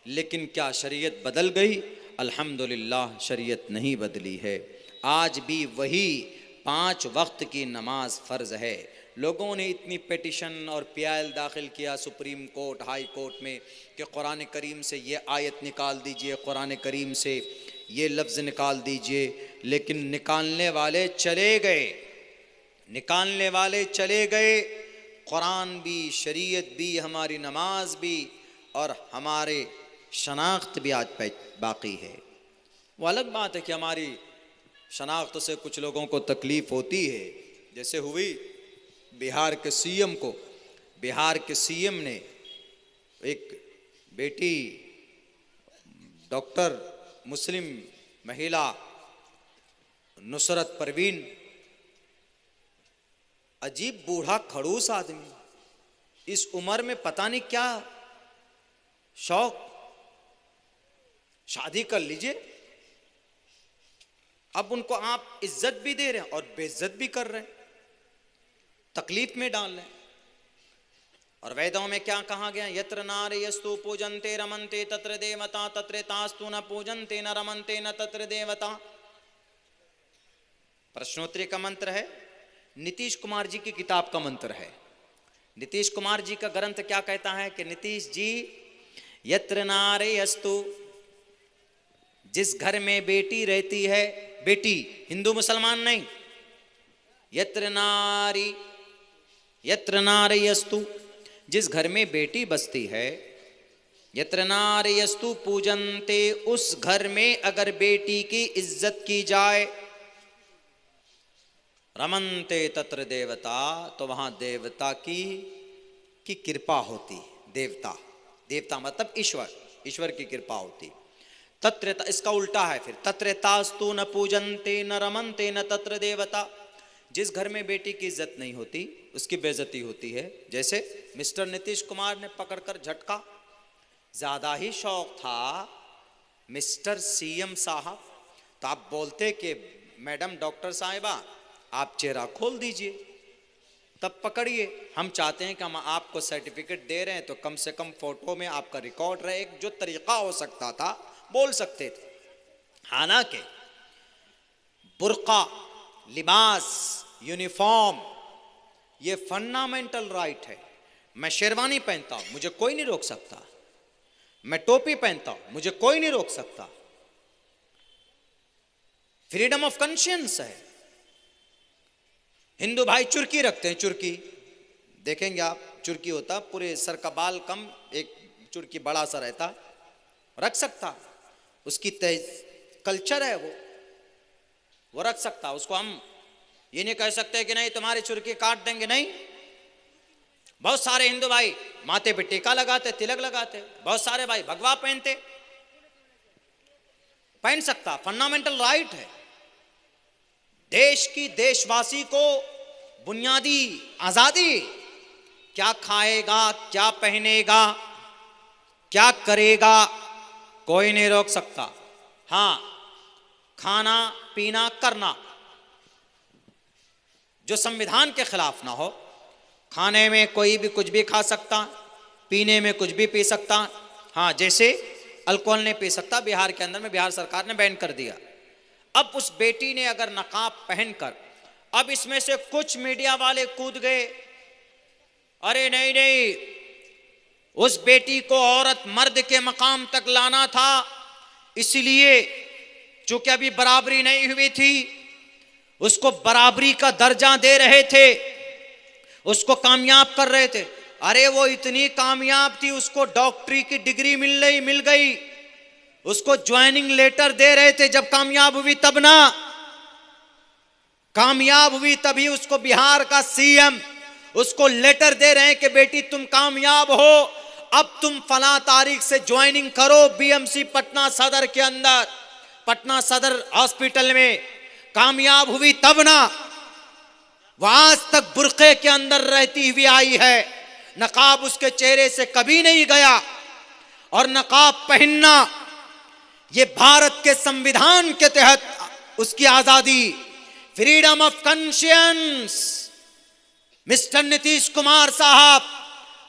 लेकिन क्या शरीयत बदल गई? अल्हम्दुलिल्लाह शरीयत नहीं बदली है। आज भी वही 5 वक्त की नमाज फ़र्ज़ है। लोगों ने इतनी पिटिशन और पीआईएल दाखिल किया सुप्रीम कोर्ट, हाई कोर्ट में कि कुरान करीम से ये आयत निकाल दीजिए, कुरान करीम से ये लफ्ज़ निकाल दीजिए। लेकिन निकालने वाले चले गए, निकालने वाले चले गए। कुरान भी, शरीयत भी, हमारी नमाज भी और हमारे शनाख्त भी आज बाकी है। वो अलग बात है कि हमारी शनाख्त से कुछ लोगों को तकलीफ़ होती है। जैसे हुई बिहार के सीएम को, बिहार के सीएम ने एक बेटी डॉक्टर मुस्लिम महिला नुसरत परवीन, अजीब बूढ़ा खड़ूस आदमी, इस उम्र में पता नहीं क्या शौक, शादी कर लीजिए। अब उनको आप इज्जत भी दे रहे हैं और बेइज्जत भी कर रहे हैं, तकलीफ में डाल रहे हैं। और वेदों में क्या कहा गया? यत्र नारयस्तु पूजन्ते रमन्ते तत्र देवता तत्र तास्तु न पूजन्ते न रमन्ते न तत्र देवता। प्रश्नोत्तरी का मंत्र है, नीतीश कुमार जी की किताब का मंत्र है। नीतीश कुमार जी का ग्रंथ क्या कहता है कि नीतीश जी, यत्र नारयस्तु, जिस घर में बेटी रहती है, बेटी हिंदू मुसलमान नहीं, यत्र नारयस्तु, जिस घर में बेटी बसती है, यत्र नारयस्तु पूजन्ते, उस घर में अगर बेटी की इज्जत की जाए, रमन्ते तत्र देवता, तो वहां देवता की कृपा होती। देवता, देवता मतलब ईश्वर, ईश्वर की कृपा होती। तत्र, इसका उल्टा है फिर, तत्र तास्तु न पूजन्ते न रमन्ते न तत्र देवता। जिस घर में बेटी की इज्जत नहीं होती उसकी बेइज्जती होती है। जैसे मिस्टर नीतीश कुमार ने पकड़कर झटका, ज्यादा ही शौक था मिस्टर सीएम साहब, तो आप बोलते कि मैडम डॉक्टर साहिबा आप चेहरा खोल दीजिए, तब पकड़िए। हम चाहते हैं कि हम आपको सर्टिफिकेट दे रहे हैं तो कम से कम फोटो में आपका रिकॉर्ड रहे। एक जो तरीका हो सकता था बोल सकते थे। हालांकि बुर्का, लिबास, यूनिफॉर्म ये फंडामेंटल राइट है। मैं शेरवानी पहनता हूं, मुझे कोई नहीं रोक सकता। मैं टोपी पहनता हूं, मुझे कोई नहीं रोक सकता। फ्रीडम ऑफ कॉन्शियंस है। हिंदू भाई चुर्की रखते हैं, चुर्की देखेंगे आप, चुर्की होता पूरे सर का बाल कम, एक चुर्की बड़ा सा रहता, रख सकता, उसकी कल्चर है वो रख सकता। उसको हम ये नहीं कह सकते कि नहीं तुम्हारी चुर्की काट देंगे, नहीं। बहुत सारे हिंदू भाई माथे पे टीका लगाते, तिलक लगाते, बहुत सारे भाई भगवा पहनते, पहन सकता, फंडामेंटल राइट है। देश की, देशवासी को बुनियादी आजादी, क्या खाएगा, क्या पहनेगा, क्या करेगा, कोई नहीं रोक सकता। हां, खाना पीना करना जो संविधान के खिलाफ ना हो। खाने में कोई भी कुछ भी खा सकता, पीने में कुछ भी पी सकता। हाँ, जैसे अल्कोहल नहीं पी सकता, बिहार के अंदर में बिहार सरकार ने बैन कर दिया। अब उस बेटी ने अगर नकाब पहनकर, अब इसमें से कुछ मीडिया वाले कूद गए, अरे नहीं नहीं, उस बेटी को औरत मर्द के मकाम तक लाना था, इसलिए चूंकि अभी बराबरी नहीं हुई थी, उसको बराबरी का दर्जा दे रहे थे, उसको कामयाब कर रहे थे। अरे वो इतनी कामयाब थी, उसको डॉक्टरी की डिग्री मिल गई, उसको ज्वाइनिंग लेटर दे रहे थे। जब कामयाब हुई तब ना, कामयाब हुई तभी उसको बिहार का सीएम उसको लेटर दे रहे हैं कि बेटी तुम कामयाब हो, अब तुम फला तारीख से ज्वाइनिंग करो बीएमसी पटना सदर के अंदर, पटना सदर हॉस्पिटल में। कामयाब हुई तब ना, वह आज तक बुर्के के अंदर रहती हुई आई है, नकाब उसके चेहरे से कभी नहीं गया। और नकाब पहनना ये भारत के संविधान के तहत उसकी आजादी, freedom of conscience. Mister Nitish Kumar साहब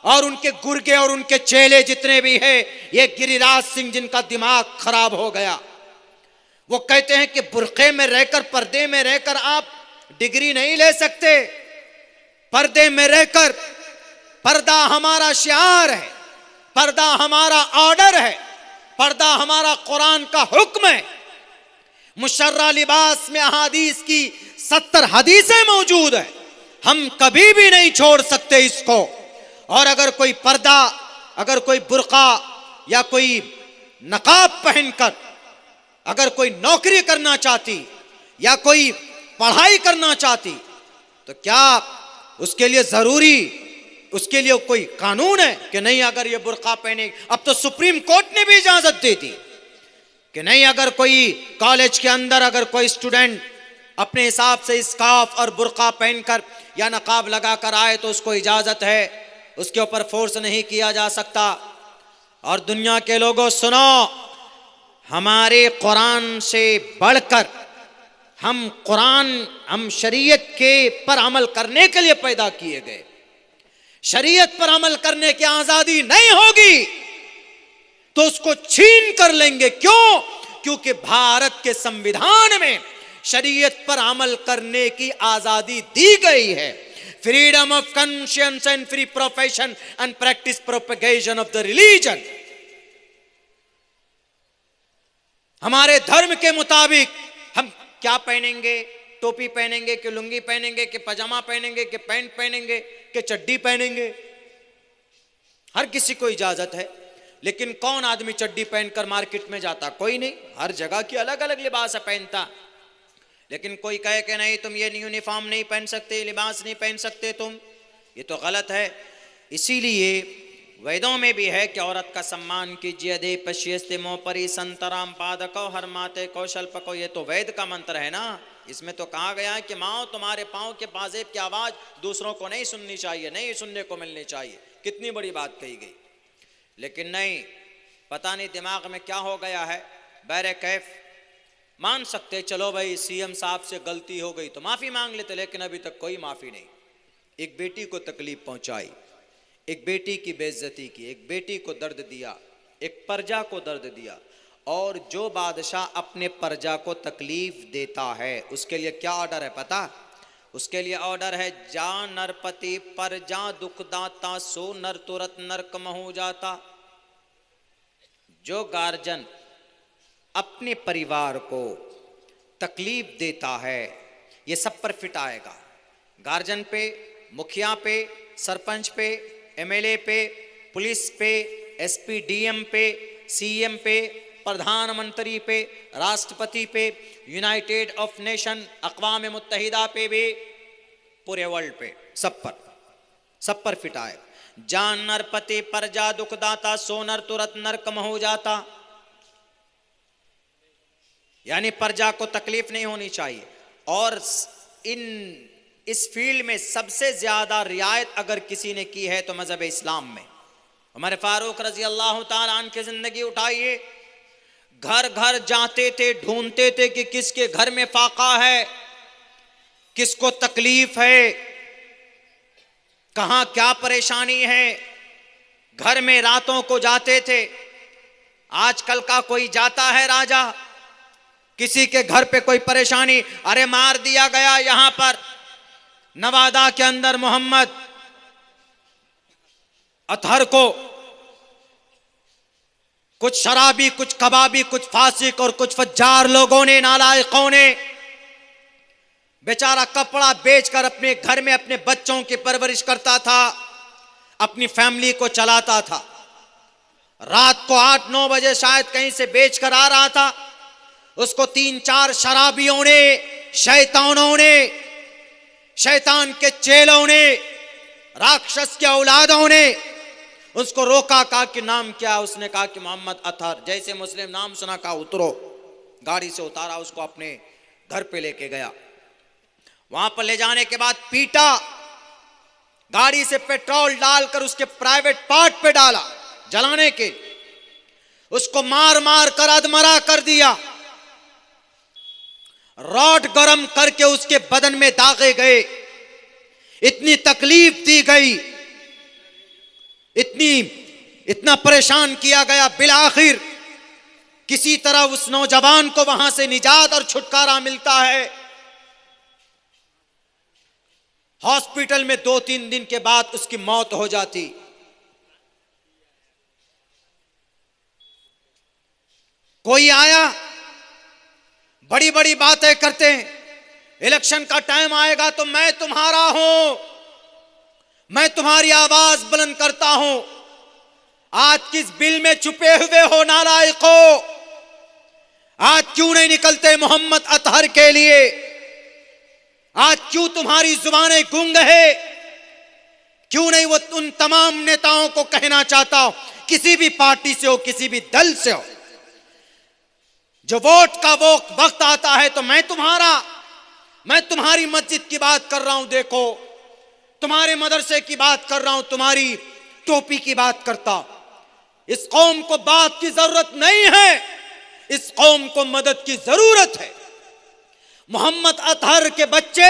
और उनके गुर्गे और उनके चेले जितने भी हैं, ये गिरिराज सिंह जिनका दिमाग खराब हो गया, वो कहते हैं कि बुर्के में रहकर, पर्दे में रहकर आप डिग्री नहीं ले सकते। पर्दे में रहकर, पर्दा हमारा शिआर है, पर्दा हमारा ऑर्डर है, पर्दा हमारा कुरान का हुक्म है। मुशर्रा लिबास में अहादीस की 70 हदीसें मौजूद है, हम कभी भी नहीं छोड़ सकते इसको। और अगर कोई पर्दा, अगर कोई बुर्का या कोई नकाब पहनकर अगर कोई नौकरी करना चाहती या कोई पढ़ाई करना चाहती, तो क्या उसके लिए जरूरी, उसके लिए कोई कानून है कि नहीं अगर ये बुर्का पहने? अब तो सुप्रीम कोर्ट ने भी इजाजत दी थी कि नहीं, अगर कोई कॉलेज के अंदर अगर कोई स्टूडेंट अपने हिसाब से स्कार्फ और बुर्का पहनकर या नकाब लगाकर आए तो उसको इजाजत है, उसके ऊपर फोर्स नहीं किया जा सकता। और दुनिया के लोगों सुनो, हमारे कुरान से बढ़कर हम शरीयत के पर अमल करने के लिए पैदा किए गए। शरीयत पर अमल करने की आजादी नहीं होगी तो उसको छीन कर लेंगे। क्यों? क्योंकि भारत के संविधान में शरीयत पर अमल करने की आजादी दी गई है। Freedom of conscience and free profession and practice propagation of the religion. हमारे धर्म के मुताबिक हम क्या पहनेंगे, टोपी पहनेंगे कि लुंगी पहनेंगे कि पजामा पहनेंगे कि पैंट पहनेंगे कि चड्डी पहनेंगे, हर किसी को इजाजत है। लेकिन कौन आदमी चड्डी पहनकर मार्केट में जाता? कोई नहीं। हर जगह की अलग अलग लिबास पहनता। लेकिन कोई कहे कि नहीं तुम ये यूनिफॉर्म नहीं पहन सकते, लिबास नहीं पहन सकते तुम, ये तो गलत है। इसीलिए वेदों में भी है कि औरत का सम्मान कीजिए। दे पश्यस्ते मोपरी संतराम पादको हर माते कौशल पको, ये तो वेद का मंत्र है ना। इसमें तो कहा गया है कि माओ तुम्हारे पाँव के पाजेब की आवाज दूसरों को नहीं सुननी चाहिए, नहीं सुनने को मिलनी चाहिए। कितनी बड़ी बात कही गई। लेकिन नहीं, पता नहीं दिमाग में क्या हो गया है। बैरे कैफ मान सकते, चलो भाई सीएम साहब से गलती हो गई तो माफी मांग लेते, लेकिन अभी तक कोई माफी नहीं। एक बेटी को तकलीफ पहुंचाई, एक बेटी की बेइज्जती की, एक बेटी को दर्द दिया, एक प्रजा को दर्द दिया। और जो बादशाह अपने प्रजा को तकलीफ देता है उसके लिए क्या ऑर्डर है पता? उसके लिए ऑर्डर है, जा नरपति प्रजा दुख दाता, सो नर तुरत नरक महु जाता। जो गार्जियन अपने परिवार को तकलीफ देता है ये सब पर फिट आएगा। गार्जियन पे, मुखिया पे, सरपंच पे, एमएलए पे, पुलिस पे, एसपी डीएम पे, सीएम पे, प्रधानमंत्री पे, राष्ट्रपति पे, यूनाइटेड ऑफ नेशन अक़वाम मुत्तहिदा पे भी, पूरे वर्ल्ड पे, सब पर फिट आएगा। जान नरपति प्रजा दुखदाता, सो नर तुरत नरक महु जाता। यानी प्रजा को तकलीफ नहीं होनी चाहिए। और इस फील्ड में सबसे ज्यादा रियायत अगर किसी ने की है तो मजहब इस्लाम में। उमर फारूक रजी अल्लाह ताला अन्हु की जिंदगी उठाइए, घर घर जाते थे, ढूंढते थे कि किसके घर में फाका है, किसको तकलीफ है, कहां क्या परेशानी है। घर में रातों को जाते थे। आजकल का कोई जाता है राजा, किसी के घर पे कोई परेशानी, अरे मार दिया गया यहां पर नवादा के अंदर मोहम्मद अतहर को, कुछ शराबी, कुछ कबाबी, कुछ फासिक और कुछ फज्जार लोगों ने, नालायकों ने, बेचारा कपड़ा बेचकर अपने घर में अपने बच्चों की परवरिश करता था, अपनी फैमिली को चलाता था। रात को 8-9 बजे शायद कहीं से बेचकर आ रहा था, उसको 3-4 शराबियों ने, शैतानों ने, शैतान के चेलों ने, राक्षस के औलादों ने उसको रोका। कहा कि नाम क्या? उसने कहा कि मोहम्मद अतहर। जैसे मुस्लिम नाम सुना, कहा उतरो। गाड़ी से उतारा, उसको अपने घर पे लेके गया। वहां पर ले जाने के बाद पीटा, गाड़ी से पेट्रोल डालकर उसके प्राइवेट पार्ट पे डाला जलाने के, उसको मार मार कर अधमरा कर दिया। रॉड गरम करके उसके बदन में दागे गए, इतनी तकलीफ दी गई, इतना परेशान किया गया। बिलाखिर किसी तरह उस नौजवान को वहां से निजात और छुटकारा मिलता है। हॉस्पिटल में 2-3 दिन के बाद उसकी मौत हो जाती। कोई आया, बड़ी बड़ी बातें करते हैं, इलेक्शन का टाइम आएगा तो मैं तुम्हारा हूं, मैं तुम्हारी आवाज बुलंद करता हूं। आज किस बिल में छुपे हुए हो नालायकों? आज क्यों नहीं निकलते मोहम्मद अतहर के लिए? आज क्यों तुम्हारी जुबानें गुंग है? क्यों नहीं वो उन तमाम नेताओं को कहना चाहता हो, किसी भी पार्टी से हो, किसी भी दल से हो, जो वोट का वो वक्त आता है तो मैं तुम्हारी मस्जिद की बात कर रहा हूं, देखो तुम्हारे मदरसे की बात कर रहा हूं, तुम्हारी टोपी की बात करता। इस कौम को बात की जरूरत नहीं है, इस कौम को मदद की जरूरत है। मोहम्मद अतहर के बच्चे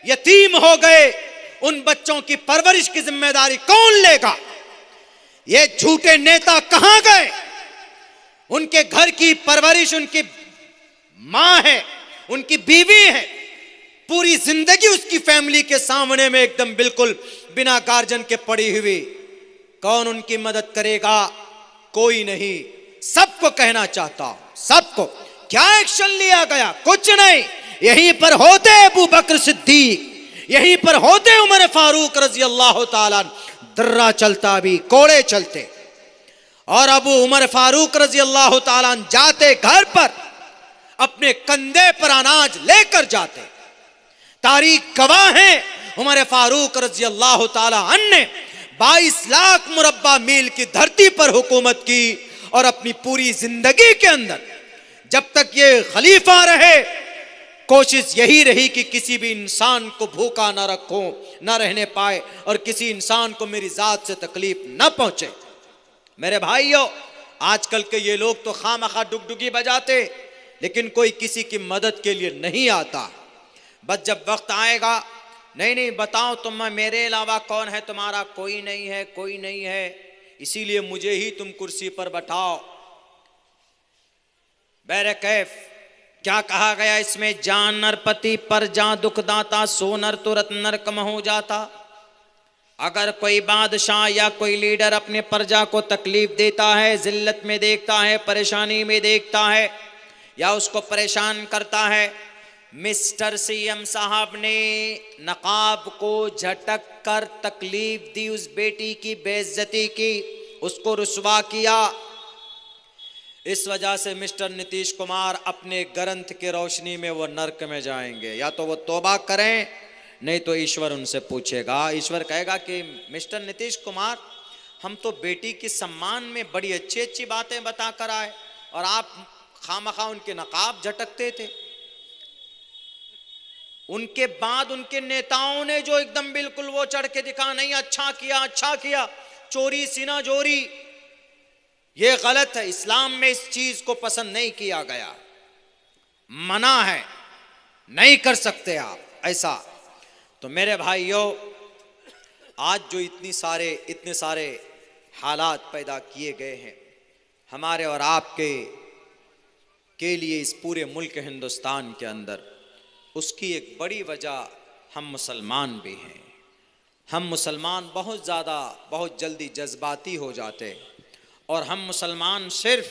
यतीम हो गए, उन बच्चों की परवरिश की जिम्मेदारी कौन लेगा? ये झूठे नेता कहां गए? उनके घर की परवरिश उनकी मां है, उनकी बीवी है, पूरी जिंदगी उसकी फैमिली के सामने में एकदम बिल्कुल बिना गार्जियन के पड़ी हुई। कौन उनकी मदद करेगा? कोई नहीं। सबको कहना चाहता हूं, सबको, क्या एक्शन लिया गया? कुछ नहीं। यहीं पर होते अबू बकर सिद्दीक, यहीं पर होते उमर फारूक रजी अल्लाह ताला, दर्रा चलता भी, कोड़े चलते। और अबू उमर फारूक रजी अल्लाह ताला जाते घर पर, अपने कंधे पर अनाज लेकर जाते। तारीख गवाह है, उमर फारूक रजी अल्लाह ताला अन्हु ने 22 लाख मुरब्बा मील की धरती पर हुकूमत की और अपनी पूरी जिंदगी के अंदर जब तक ये खलीफा रहे, कोशिश यही रही कि किसी भी इंसान को भूखा ना रखो, ना रहने पाए, और किसी इंसान को मेरी जात से तकलीफ ना पहुंचे। मेरे भाइयों, आजकल के ये लोग तो खामखा डुगडुगी बजाते, लेकिन कोई किसी की मदद के लिए नहीं आता। बस जब वक्त आएगा नहीं नहीं बताओ तुम, मेरे अलावा कौन है तुम्हारा? कोई नहीं है, कोई नहीं है, इसीलिए मुझे ही तुम कुर्सी पर बैठाओ। बैरे कैफ क्या कहा गया इसमें? जान नरपति पर जा दुखदाता, सो नर तुरत नरकम हो जाता। अगर कोई बादशाह या कोई लीडर अपने प्रजा को तकलीफ देता है, जिल्लत में देखता है, परेशानी में देखता है, या उसको परेशान करता है, मिस्टर सीएम साहब ने नकाब को झटक कर तकलीफ दी, उस बेटी की बेइज्जती की, उसको रुसवा किया। इस वजह से मिस्टर नीतीश कुमार अपने ग्रंथ के रोशनी में वो नर्क में जाएंगे। या तो वो तौबा करें, नहीं तो ईश्वर उनसे पूछेगा। ईश्वर कहेगा कि मिस्टर नीतीश कुमार, हम तो बेटी के सम्मान में बड़ी अच्छी अच्छी बातें बता कर आए और आप खामखा उनके नकाब झटकते थे। उनके बाद उनके नेताओं ने जो एकदम बिल्कुल वो चढ़ के दिखा, नहीं अच्छा किया, अच्छा किया, चोरी सीना जोरी, ये गलत है। इस्लाम में इस चीज को पसंद नहीं किया गया, मना है, नहीं कर सकते आप ऐसा। तो मेरे भाइयों, आज जो इतने सारे हालात पैदा किए गए हैं हमारे और आपके के लिए इस पूरे मुल्क हिंदुस्तान के अंदर, उसकी एक बड़ी वजह हम मुसलमान भी हैं। हम मुसलमान बहुत जल्दी जज्बाती हो जाते हैं, और हम मुसलमान सिर्फ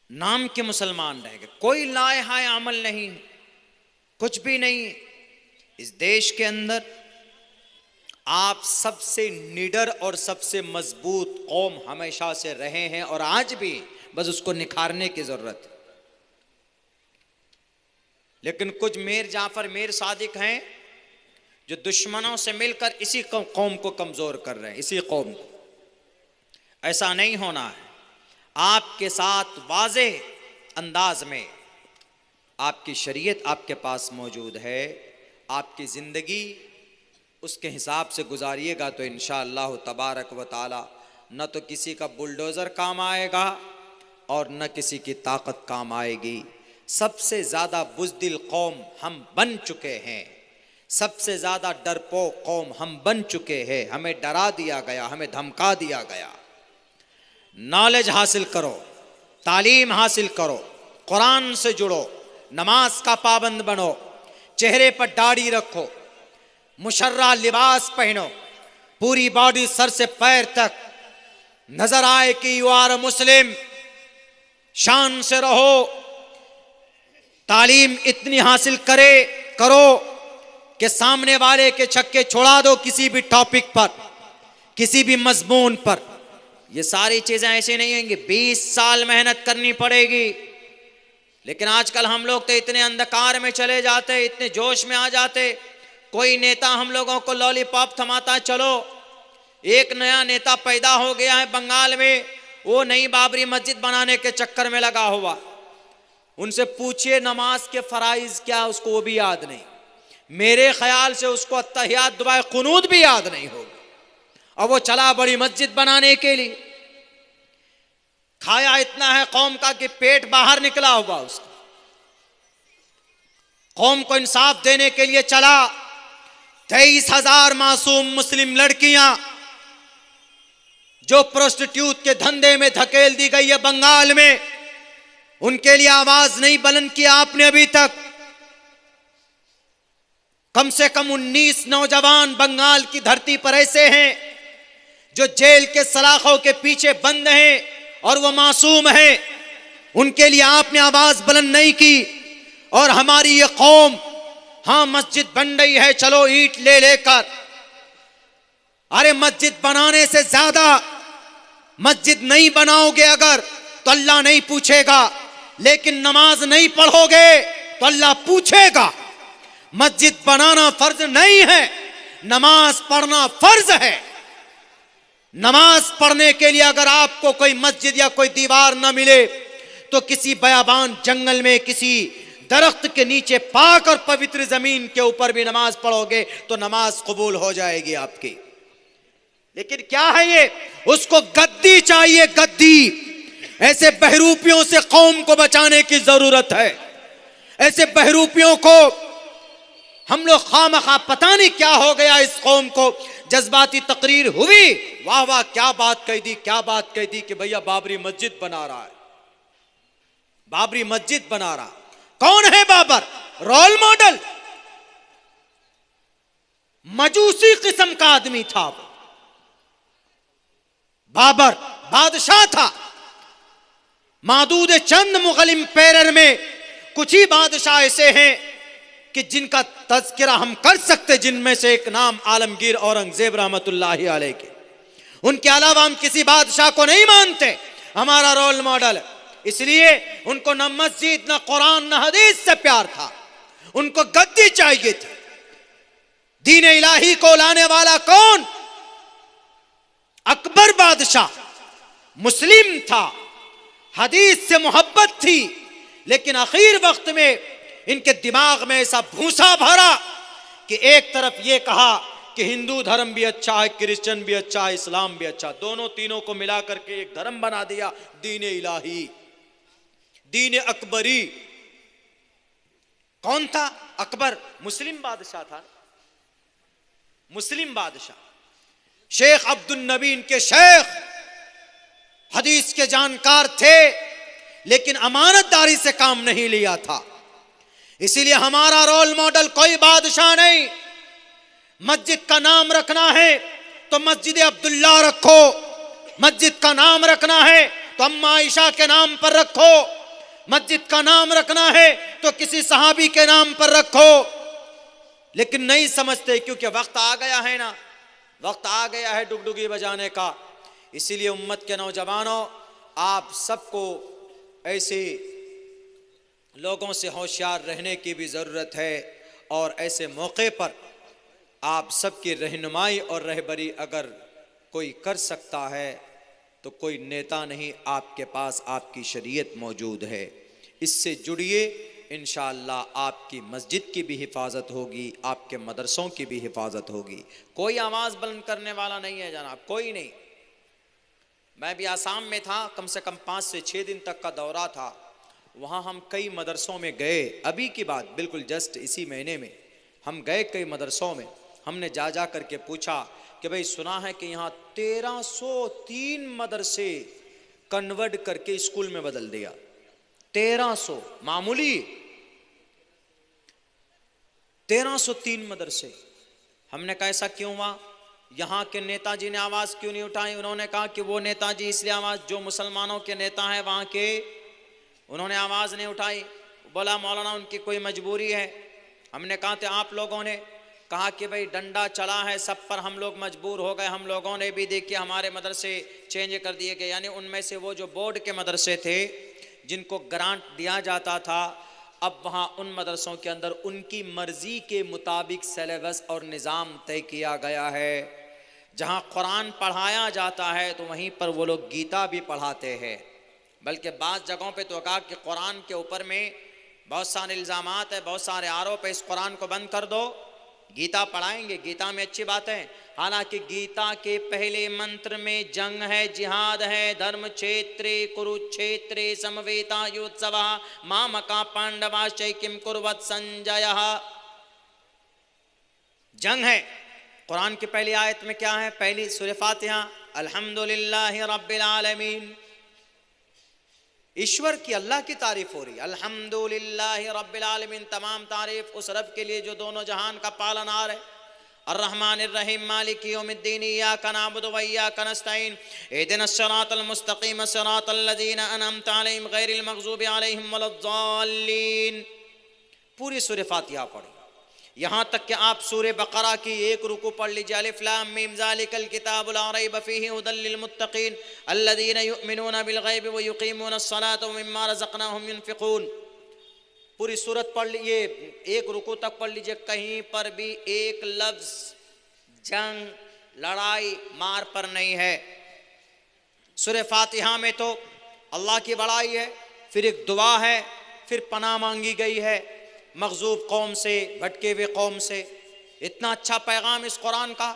नाम के मुसलमान रह गए, कोई लाए अमल नहीं, कुछ भी नहीं। इस देश के अंदर आप सबसे निडर और सबसे मजबूत कौम हमेशा से रहे हैं और आज भी, बस उसको निखारने की जरूरत है। लेकिन कुछ मीर जाफर, मीर सादिक हैं जो दुश्मनों से मिलकर इसी कौम को कमजोर कर रहे हैं, इसी कौम को। ऐसा नहीं होना है। आपके साथ वाज़ेह अंदाज में आपकी शरीयत आपके पास मौजूद है, आपकी ज़िंदगी उसके हिसाब से गुजारिएगा तो इंशाअल्लाह तबारक व ताला न तो किसी का बुलडोज़र काम आएगा और न किसी की ताकत काम आएगी। सबसे ज़्यादा बुज़दिल कौम हम बन चुके हैं, सबसे ज़्यादा डरपोक कौम हम बन चुके हैं। हमें डरा दिया गया, हमें धमका दिया गया। नॉलेज हासिल करो, तालीम हासिल करो, कुरान से जुड़ो, नमाज का पाबंद बनो, चेहरे पर दाढ़ी रखो, मुशर्रा लिबास पहनो, पूरी बॉडी सर से पैर तक नजर आए कि यू आर मुस्लिम, शान से रहो। तालीम इतनी हासिल करो कि सामने वाले के छक्के छोड़ा दो किसी भी टॉपिक पर, किसी भी मजमून पर। ये सारी चीजें ऐसे नहीं होंगी, 20 साल मेहनत करनी पड़ेगी। लेकिन आजकल हम लोग तो इतने अंधकार में चले जाते, इतने जोश में आ जाते। कोई नेता हम लोगों को लॉलीपॉप थमाता, चलो एक नया नेता पैदा हो गया है बंगाल में, वो नई बाबरी मस्जिद बनाने के चक्कर में लगा हुआ। उनसे पूछिए नमाज के फराइज क्या, उसको वो भी याद नहीं। मेरे ख्याल से उसको अत्तहियात दुआए कुनूत भी याद नहीं होगा, और वो चला बड़ी मस्जिद बनाने के लिए। खाया इतना है कौम का कि पेट बाहर निकला हुआ उसका। कौम को इंसाफ देने के लिए चला। 23,000 मासूम मुस्लिम लड़कियां जो प्रोस्टिट्यूट के धंधे में धकेल दी गई है बंगाल में, उनके लिए आवाज नहीं बुलंद किया आपने अभी तक। कम से कम 19 नौजवान बंगाल की धरती पर ऐसे हैं जो जेल के सलाखों के पीछे बंद हैं और वो मासूम हैं। उनके लिए आपने आवाज बुलंद नहीं की। और हमारी ये कौम, हाँ मस्जिद बन रही है, चलो ईंट ले लेकर। अरे मस्जिद बनाने से ज्यादा मस्जिद नहीं बनाओगे अगर तो अल्लाह नहीं पूछेगा, लेकिन नमाज नहीं पढ़ोगे तो अल्लाह पूछेगा। मस्जिद बनाना फर्ज नहीं है, नमाज पढ़ना फर्ज है। नमाज पढ़ने के लिए अगर आपको कोई मस्जिद या कोई दीवार न मिले तो किसी बयाबान जंगल में किसी दरख्त के नीचे पाक और पवित्र जमीन के ऊपर भी नमाज पढ़ोगे तो नमाज कबूल हो जाएगी आपकी। लेकिन क्या है ये, उसको गद्दी चाहिए, गद्दी। ऐसे बहरूपियों से कौम को बचाने की जरूरत है। ऐसे बहरूपियों को हम लोग खामखा, पता नहीं क्या हो गया इस कौम को, जज्बाती तकरीर हुई, वाह वाह क्या बात कह दी, क्या बात कह दी कि भैया बाबरी मस्जिद बना रहा है, बाबरी मस्जिद बना रहा। कौन है बाबर? रोल मॉडल, मजूसी किस्म का आदमी था वो। बाबर बादशाह था, मादूद चंद मुगल एम्पायर में कुछ ही बादशाह ऐसे हैं कि जिनका तज़किरा हम कर सकते, जिनमें से एक नाम आलमगीर औरंगजेब रहमतुल्लाहि अलैह के। उनके अलावा हम किसी बादशाह को नहीं मानते हमारा रोल मॉडल। इसलिए उनको न मस्जिद, न कुरान, न हदीस से प्यार था, उनको गद्दी चाहिए थी। दीन इलाही को लाने वाला कौन? अकबर बादशाह, मुस्लिम था, हदीस से मोहब्बत थी, लेकिन आखिर वक्त में इनके दिमाग में ऐसा भूसा भरा कि एक तरफ ये कहा कि हिंदू धर्म भी अच्छा है, क्रिश्चियन भी अच्छा है, इस्लाम भी अच्छा, दोनों तीनों को मिला करके एक धर्म बना दिया, दीन इलाही, दीन अकबरी। कौन था अकबर? मुस्लिम बादशाह था, मुस्लिम बादशाह। शेख अब्दुल नबी इनके शेख, हदीस के जानकार थे, लेकिन अमानतदारी से काम नहीं लिया था। इसीलिए हमारा रोल मॉडल कोई बादशाह नहीं। मस्जिद का नाम रखना है तो मस्जिद अब्दुल्ला रखो, मस्जिद का नाम रखना है तो अम्मा आयशा के नाम पर रखो, मस्जिद का नाम रखना है तो किसी सहाबी के नाम पर रखो। लेकिन नहीं समझते, क्योंकि वक्त आ गया है ना, वक्त आ गया है डुगडुगी बजाने का। इसीलिए उम्मत के नौजवानों, आप सबको ऐसे लोगों से होशियार रहने की भी ज़रूरत है, और ऐसे मौके पर आप सबकी रहनुमाई और रहबरी अगर कोई कर सकता है तो कोई नेता नहीं, आपके पास आपकी शरीयत मौजूद है, इससे जुड़िए। इंशाअल्लाह आपकी मस्जिद की भी हिफाजत होगी, आपके मदरसों की भी हिफाजत होगी। कोई आवाज़ बुलंद करने वाला नहीं है जनाब, कोई नहीं। मैं भी आसाम में था, कम से कम 5 से 6 दिन तक का दौरा था। वहाँ हम कई मदरसों में गए, अभी की बात, बिल्कुल जस्ट इसी महीने में हम गए कई मदरसों में। हमने जा करके पूछा कि भाई सुना है कि यहाँ 1303 मदरसे कन्वर्ट करके स्कूल में बदल दिया। 1300, मामूली 1303 मदरसे। हमने कहा ऐसा क्यों हुआ? यहाँ के नेताजी ने आवाज़ क्यों नहीं उठाई? उन्होंने कहा कि वो नेताजी इसलिए आवाज़, जो मुसलमानों के नेता हैं वहाँ के, उन्होंने आवाज़ नहीं उठाई। बोला मौलाना उनकी कोई मजबूरी है। हमने कहा थे आप लोगों ने कहा कि भाई डंडा चला है सब पर, हम लोग मजबूर हो गए, हम लोगों ने भी देखिए हमारे मदरसे चेंज कर दिए गए। यानी उनमें से वो जो बोर्ड के मदरसे थे जिनको ग्रांट दिया जाता था, अब वहाँ उन मदरसों के अंदर उनकी मर्जी के मुताबिक सिलेबस और निज़ाम तय किया गया है। जहाँ कुरान पढ़ाया जाता है तो वहीं पर वो लोग गीता भी पढ़ाते हैं। बल्कि बाज़ जगहों पे तो कहा कि कुरान के ऊपर में बहुत सारे इल्ज़ामात है, बहुत सारे आरोप है, इस कुरान को बंद कर दो, गीता पढ़ाएंगे। गीता में अच्छी बात है, हालांकि गीता के पहले मंत्र में जंग है, जिहाद है, धर्म क्षेत्रे कुरुक्षेत्रे समवेतायुत्सवः मामका पांडवाश्चै किम कुर्वत संजयः। जंग है। कुरान की पहली आयत में क्या है? पहली सूरह फातिहा, अल्हम्दुलिल्लाहि रब्बिल आलमीन, ईश्वर की, अल्लाह की तारीफ हो रही है। अल्हम्दुलिल्लाहि रब्बिल आलमीन, तमाम तारीफ उस रब के लिए जो दोनों जहान का पालनहार है। अर्रहमानिर रहीम, मालिकी यौमिद्दीन, इय्याका नअबुदु व इय्याका नस्तईन, इहदिनस सिरातल मुस्तकीम, सिरातल लज़ीना अनअमता अलैहिम गैरिल मग़ज़ूबि अलैहिम वलद्दाल्लीन। पूरी सूरह फातिहा पढ़ी, यहाँ तक कि आप सूरह बकरा की एक रुकू पढ़ लीजिए, अलिफ लाम मीम ज़ालिकल किताबु ला रैब फ़ीहि हुदल लिल मुत्तक़ीन अल्लज़ीना युमिनूना बिल ग़ैबि व युक़ीमूनस सलाता व मिम्मा रज़क़नाहुम युनफ़िक़ून। पूरी सूरत पढ़ लीजिए, एक रुकू तक पढ़ लीजिए, कहीं पर भी एक लफ्ज़ जंग, लड़ाई, मार पर नहीं है। सूरह फातिहा में तो अल्लाह की बड़ाई है, फिर एक दुआ है, फिर पनाह मांगी गई है मग़ज़ूब कौम से, भटके हुए कौम से। इतना अच्छा पैगाम इस कुरान का।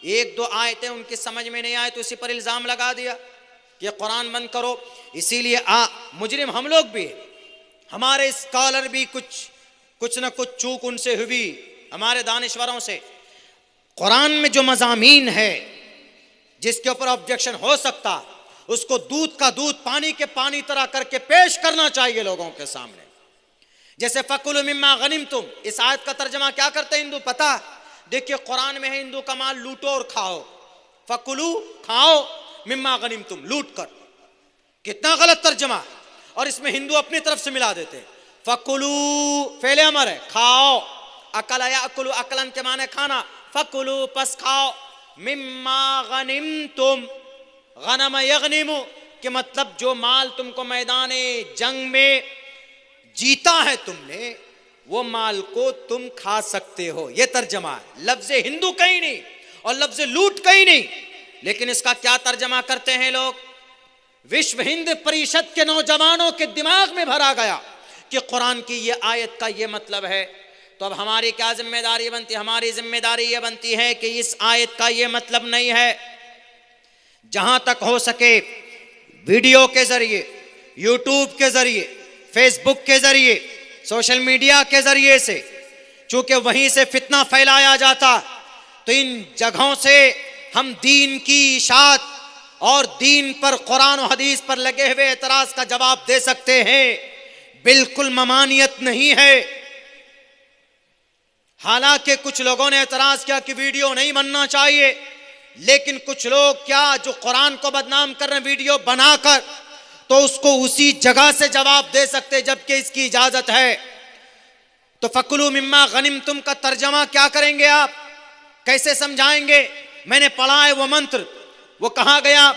एक दो आयतें उनकी समझ में नहीं आए तो इसी पर इल्ज़ाम लगा दिया कि कुरान बंद करो। इसीलिए मुजरिम हम लोग भी, हमारे स्कॉलर भी कुछ न कुछ चूक उनसे हुई, हमारे दानिश्वरों से। कुरान में जो मज़ामीन है जिसके ऊपर ऑब्जेक्शन हो सकता, उसको दूध का दूध पानी के पानी तरह करके पेश करना चाहिए लोगों के सामने। जैसे फकुलु मिम्मा गनिमतुम, इस आयत का तर्जमा क्या करते हैं हिंदू पता? देखिए कुरान में है हिंदू का माल लूटो और खाओ, फकुलु खाओ, मिम्मा गनिमतुम लूट कर। कितना गलत तर्जमा, और इसमें हिंदू अपनी तरफ से मिला देते हैं। फकुलु फेले अमर है, खाओ। अकल याकुलु, अकलन के माने खाना, फकुलु पस खाओ। मिम्मा गनिमतुम, गनम यगनिमु के मतलब जो माल तुमको मैदाने जंग में जीता है तुमने, वो माल को तुम खा सकते हो। ये तर्जमा है। लफ्ज़ हिंदू कहीं नहीं और लफ्ज़ लूट कहीं नहीं, लेकिन इसका क्या तर्जमा करते हैं लोग? विश्व हिंद परिषद के नौजवानों के दिमाग में भरा गया कि कुरान की ये आयत का ये मतलब है। तो अब हमारी क्या जिम्मेदारी बनती है? हमारी जिम्मेदारी ये बनती है कि इस आयत का ये मतलब नहीं है। जहां तक हो सके वीडियो के जरिए, यूट्यूब के जरिए, फेसबुक के जरिए, सोशल मीडिया के जरिए से, चूंकि वहीं से फितना फैलाया जाता, तो इन जगहों से हम दीन की इशाअत और दीन पर, कुरान और हदीस पर लगे हुए एतराज का जवाब दे सकते हैं। बिल्कुल ममानियत नहीं है। हालांकि कुछ लोगों ने एतराज किया कि वीडियो नहीं बनना चाहिए, लेकिन कुछ लोग क्या जो कुरान को बदनाम कर रहे हैं वीडियो बनाकर, तो उसको उसी जगह से जवाब दे सकते जबकि इसकी इजाजत है। तो फकुलू मिम्मा गनिमतुम का तर्जमा क्या करेंगे आप? कैसे समझाएंगे? मैंने पढ़ा है वो मंत्र, वो कहा गया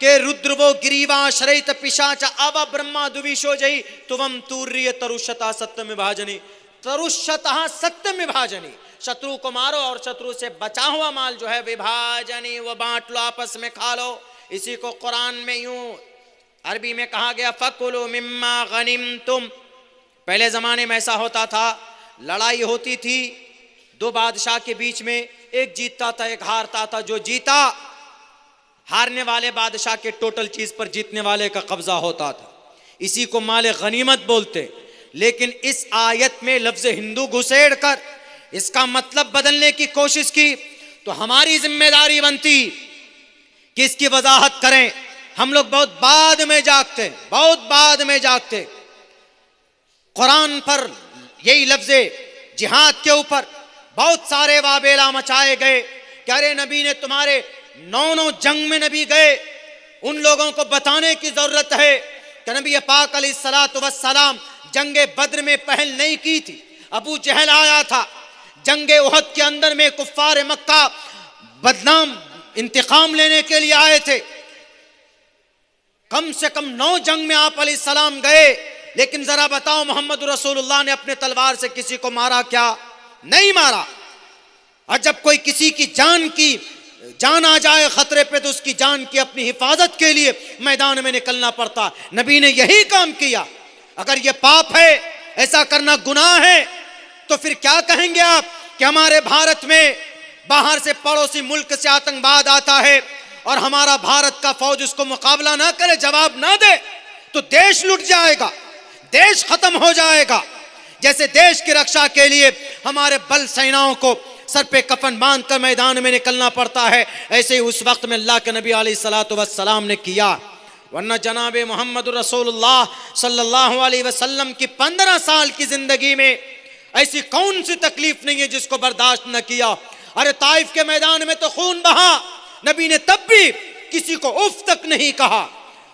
कि रुद्र वो गिरीवा शरैत पिशाच अव ब्रह्मा दुविशो जई तुवम तूर्य तरुषता सत्यम विभाजनी। तरुषता सत्यम विभाजनी, शत्रु को मारो और शत्रु से बचा हुआ माल जो है विभाजनी, वो बांट लो, आपस में खा लो। इसी को कुरान में यूं अरबी में कहा गया फकुलू मिम्मा गनिमतुम। पहले जमाने में ऐसा होता था, लड़ाई होती थी दो बादशाह के बीच में, एक जीतता था एक हारता था। जो जीता, हारने वाले बादशाह के टोटल चीज पर जीतने वाले का कब्जा होता था। इसी को माले गनीमत बोलते। लेकिन इस आयत में लफ्ज हिंदू घुसेड़ कर इसका मतलब बदलने की कोशिश की, तो हमारी जिम्मेदारी बनती कि इसकी वजाहत करें। हम लोग बहुत बाद में जागते, बहुत बाद में जागते। कुरान पर यही लफ्ज़े जिहाद के ऊपर बहुत सारे वाबेला मचाए गए कि अरे नबी ने तुम्हारे 9 जंग में नबी गए। उन लोगों को बताने की जरूरत है कि नबी पाक अलैहिस्सलातु वस्सलाम जंगे बद्र में पहल नहीं की थी। अबू जहल आया था जंगे उहद के अंदर में, कुफ्फार मक्का बदनाम इंतकाम लेने के लिए आए थे। कम से कम 9 जंग में आप अलैहिस्सलाम गए, लेकिन जरा बताओ मोहम्मद रसूलुल्लाह ने अपने तलवार से किसी को मारा क्या? नहीं मारा। और जब कोई किसी की जान आ जाए खतरे पे, तो उसकी जान की अपनी हिफाजत के लिए मैदान में निकलना पड़ता। नबी ने यही काम किया। अगर ये पाप है, ऐसा करना गुनाह है, तो फिर क्या कहेंगे आप कि हमारे भारत में बाहर से पड़ोसी मुल्क से आतंकवाद आता है और हमारा भारत का फौज उसको मुकाबला ना करे, जवाब ना दे, तो देश लुट जाएगा, देश खत्म हो जाएगा। जैसे देश की रक्षा के लिए हमारे बल सेनाओं को सर पे कफन बांधकर मैदान में निकलना पड़ता है, ऐसे ही उस वक्त में अल्लाह के नबी अलैहिस्सलातु वस्सलाम ने किया। वरना जनाब मोहम्मद रसूलुल्लाह सल्लल्लाहु अलैहि वसल्लम की 15 साल की जिंदगी में ऐसी कौन सी तकलीफ नहीं है जिसको बर्दाश्त न किया। अरे ताइफ के मैदान में तो खून बहा, नबी ने तब भी किसी को उफ तक नहीं कहा।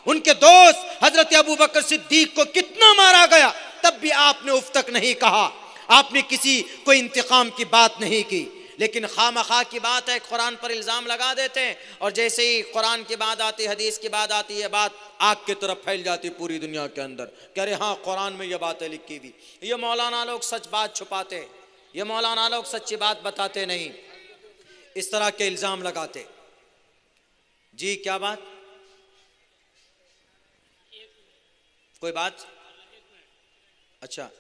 उनके दोस्त हजरत अबू बकर सिद्दीक को कितना मारा गया, तब भी आपने उफ तक नहीं कहा। आपने किसी को इंतकाम की बात नहीं की। लेकिन खामखा की बात है, कुरान पर इल्ज़ाम लगा देते हैं, और जैसे ही कुरान की बात आती, हदीस की बात आती है, बात आग की तरफ फैल जाती पूरी दुनिया के अंदर। कह रहे हाँ कुरान में ये बातें लिखी हुई। ये मौलाना लोग सच बात छुपाते, ये मौलाना लोग सच्ची बात बताते नहीं, इस तरह के इल्ज़ाम लगाते। जी क्या बात? कोई बात? अच्छा